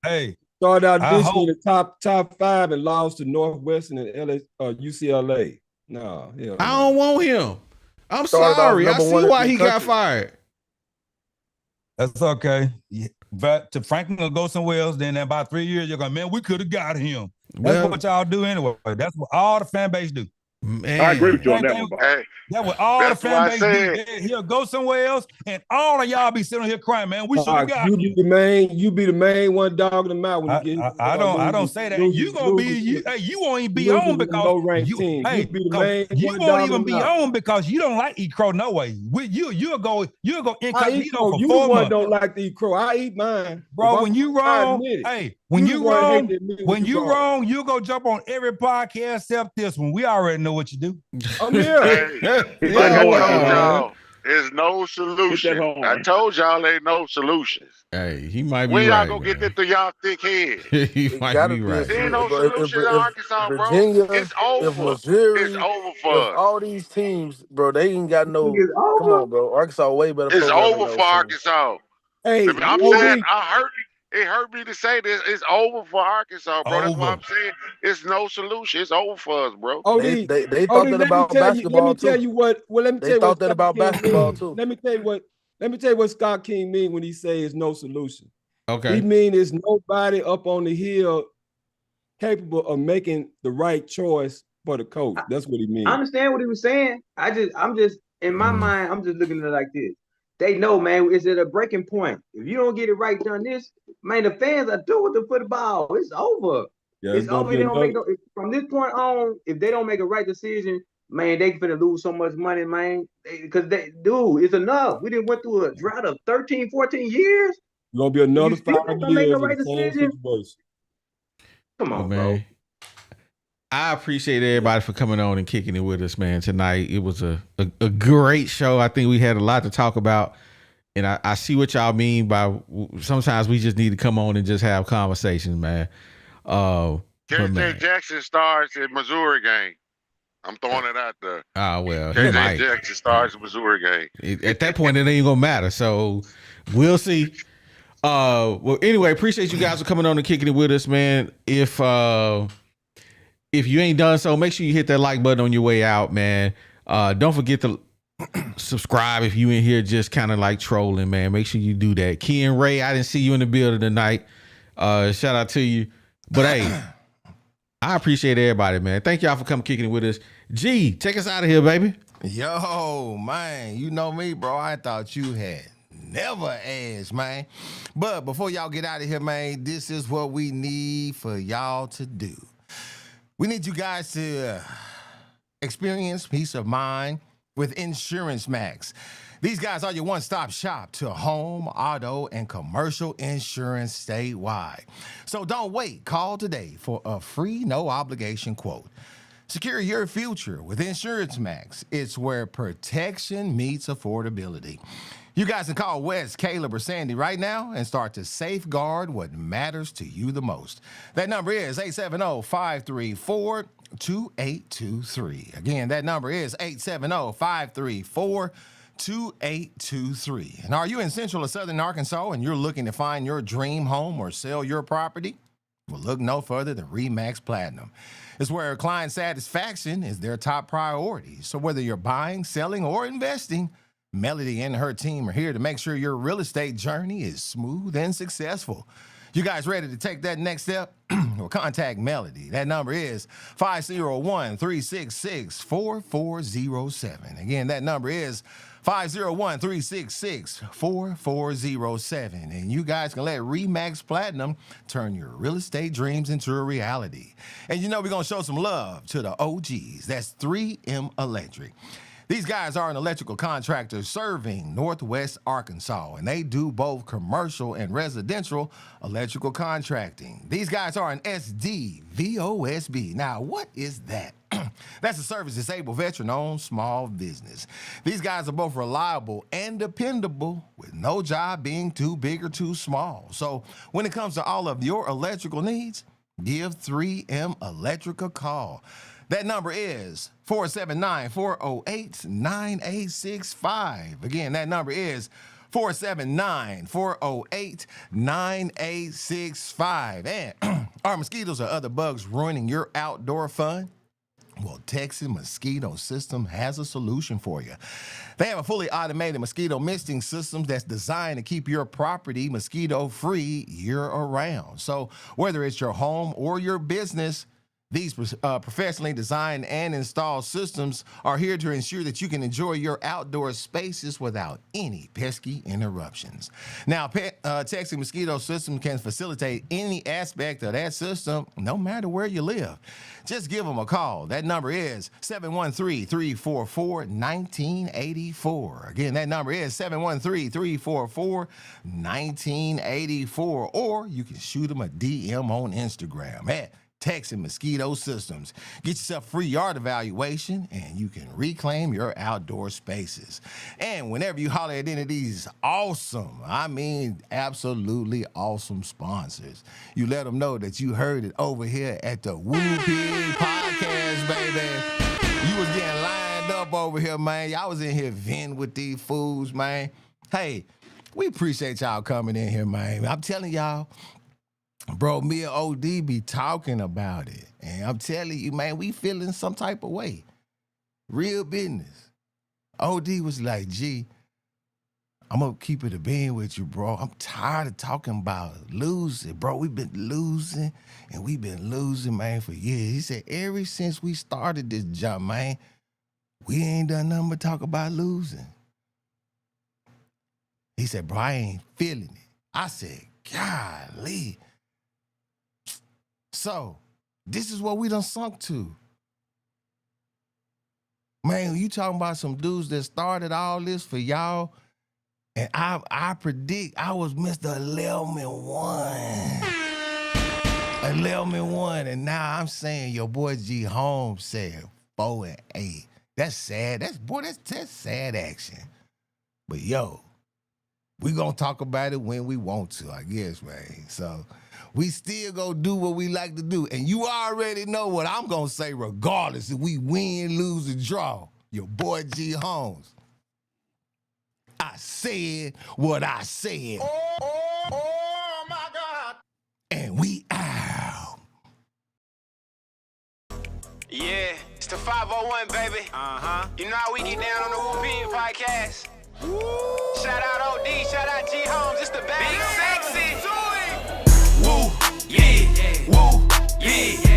Hey. Started out this year the top 5 and lost to Northwestern and UCLA. No, I don't want him. I'm sorry. I see why he got fired. That's okay. But to Franklin will go somewhere else, then in about 3 years, you're going, man, we could have got him. That's what y'all do anyway. That's what all the fan base do. Man. I agree with you on Same that thing one, Bob. Hey, That what all the that's fan why I base said do. He'll go somewhere else, and all of y'all be sitting here crying, man. We should have got. You be the main one dogging them out when you get I don't say that. You gonna be you. Hey, you won't even be on because low ranked you. team. Hey, You be the main you one won't even dogging be them out. on because you don't like eat crow no way. You'll go I eat incognito crow. for You 4 the one months. don't like to eat crow. I eat mine, Bro, when you wrong, hey, when you wrong, you go jump on every podcast except this one. We already know what you do. I'm here. Hey, Hit like that I horn, told man. y'all, there's no Hit solution. that horn. I told y'all ain't no solutions. Hey, he might be When y'all right. gonna get Man. that through y'all thick head? He It might gotta be be a right. There ain't no bro. solution in Arkansas, bro. Virginia, It's if over. Missouri, It's over for if us. all these teams, bro, they ain't got no. It's Come over. on, bro. Arkansas a way better It's program than over for those teams. Arkansas. Hey, I'm saying it hurt me to say this. It's over for Arkansas, bro. That's why Over. I'm saying it's no solution. It's over for us, bro. They thought that about let me basketball tell too. you what. Well, let me They tell you what thought that Scott about King basketball mean. too. Let me tell you what Scott King mean when he say it's no solution. Okay. He mean there's nobody up on the hill capable of making the right choice for the coach. That's what he means. I understand what he was saying. I'm just in my mind, I'm just looking at it like this. They know, man, is it a breaking point? If you don't get it right, done this, man, the fans are done with the football. It's over. Yeah, It's over. They don't make from this point on, if they don't make a right decision, man, they finna lose so much money, man. Because it's enough. We didn't went through a drought of 13, 14 years. Gonna be another You still 5 don't make years the right of the same decision. situation. Come on, bro. Man. I appreciate everybody for coming on and kicking it with us, man, tonight. It was a great show. I think we had a lot to talk about. And I see what y'all mean by sometimes we just need to come on and just have conversations, man. KJ Jackson starts in Missouri game. I'm throwing it out there. Well, KJ Jackson starts in Missouri game. At that point, it ain't gonna matter. So we'll see. Well, anyway, appreciate you guys for coming on and kicking it with us, man. If you ain't done so, make sure you hit that like button on your way out, man. Don't forget to subscribe if you in here just kind of like trolling, man. Make sure you do that. Key and Ray, I didn't see you in the building tonight. Shout out to you. But hey, I appreciate everybody, man. Thank y'all for coming kicking it with us. G, take us out of here, baby. Yo, man, you know me, bro. I thought you had never asked, man. But before y'all get out of here, man, this is what we need for y'all to do. We need you guys to experience peace of mind with Insurance Max. These guys are your one-stop shop to home, auto, and commercial insurance statewide. So don't wait. Call today for a free, no-obligation quote. Secure your future with Insurance Max. It's where protection meets affordability. You guys can call Wes, Caleb, or Sandy right now and start to safeguard what matters to you the most. That number is 870-534-2823. Again, that number is 870-534-2823. And are you in Central or Southern Arkansas and you're looking to find your dream home or sell your property? Well, look no further than RE/MAX Platinum. It's where client satisfaction is their top priority. So whether you're buying, selling, or investing, Melody and her team are here to make sure your real estate journey is smooth and successful. You guys ready to take that next step? Well, contact Melody. That number is 501-366-4407. Again, that number is 501-366-4407. And you guys can let RE/MAX Platinum turn your real estate dreams into a reality. And you know we're going to show some love to the OGs. That's 3M Electric. These guys are an electrical contractor serving Northwest Arkansas, and they do both commercial and residential electrical contracting. These guys are an SDVOSB. Now, what is that? That's a service-disabled veteran-owned small business. These guys are both reliable and dependable, with no job being too big or too small. So when it comes to all of your electrical needs, give 3M Electric a call. That number is 479-408-9865. Again, that number is 479-408-9865. And are mosquitoes or other bugs ruining your outdoor fun? Well, Texas Mosquito System has a solution for you. They have a fully automated mosquito misting system that's designed to keep your property mosquito-free year-round. So whether it's your home or your business, These professionally designed and installed systems are here to ensure that you can enjoy your outdoor spaces without any pesky interruptions. Now, Texas Mosquito System can facilitate any aspect of that system, no matter where you live. Just give them a call. That number is 713-344-1984. Again, that number is 713-344-1984. Or you can shoot them a DM on Instagram at Texas Mosquito Systems. Get yourself a free yard evaluation and you can reclaim your outdoor spaces. And whenever you holler at any of these awesome, I mean absolutely awesome sponsors, you let them know that you heard it over here at the WuPIG podcast, baby. You was getting lined up over here, man. Y'all was in here venting with these fools, man. Hey, we appreciate y'all coming in here, man. I'm telling y'all, bro, me and OD be talking about it. And I'm telling you, man, we feeling some type of way. Real business. OD was like, G, I'm going to keep it a bean with you, bro. I'm tired of talking about losing, bro. We've been losing, and we've been losing, man, for years. He said, ever since we started this jump, man, we ain't done nothing but talk about losing. He said, bro, I ain't feeling it. I said, golly. So, this is what we done sunk to. Man, you talking about some dudes that started all this for y'all, and I predict I was Mr. 11-1. 11-1, and now I'm saying your boy G Holmes said 4-8. That's sad. That's sad action. But yo, we gonna talk about it when we want to, I guess, man. So we still gonna do what we like to do. And you already know what I'm gonna say regardless if we win, lose, or draw. Your boy G Holmes. I said what I said. Oh my God. And we out. Yeah, it's the 501, baby. Uh-huh. You know how we get down on the WuPIG podcast. Shout out OD, shout out G Holmes, it's the best. Big sexy. Woo, yeah, woo, yeah.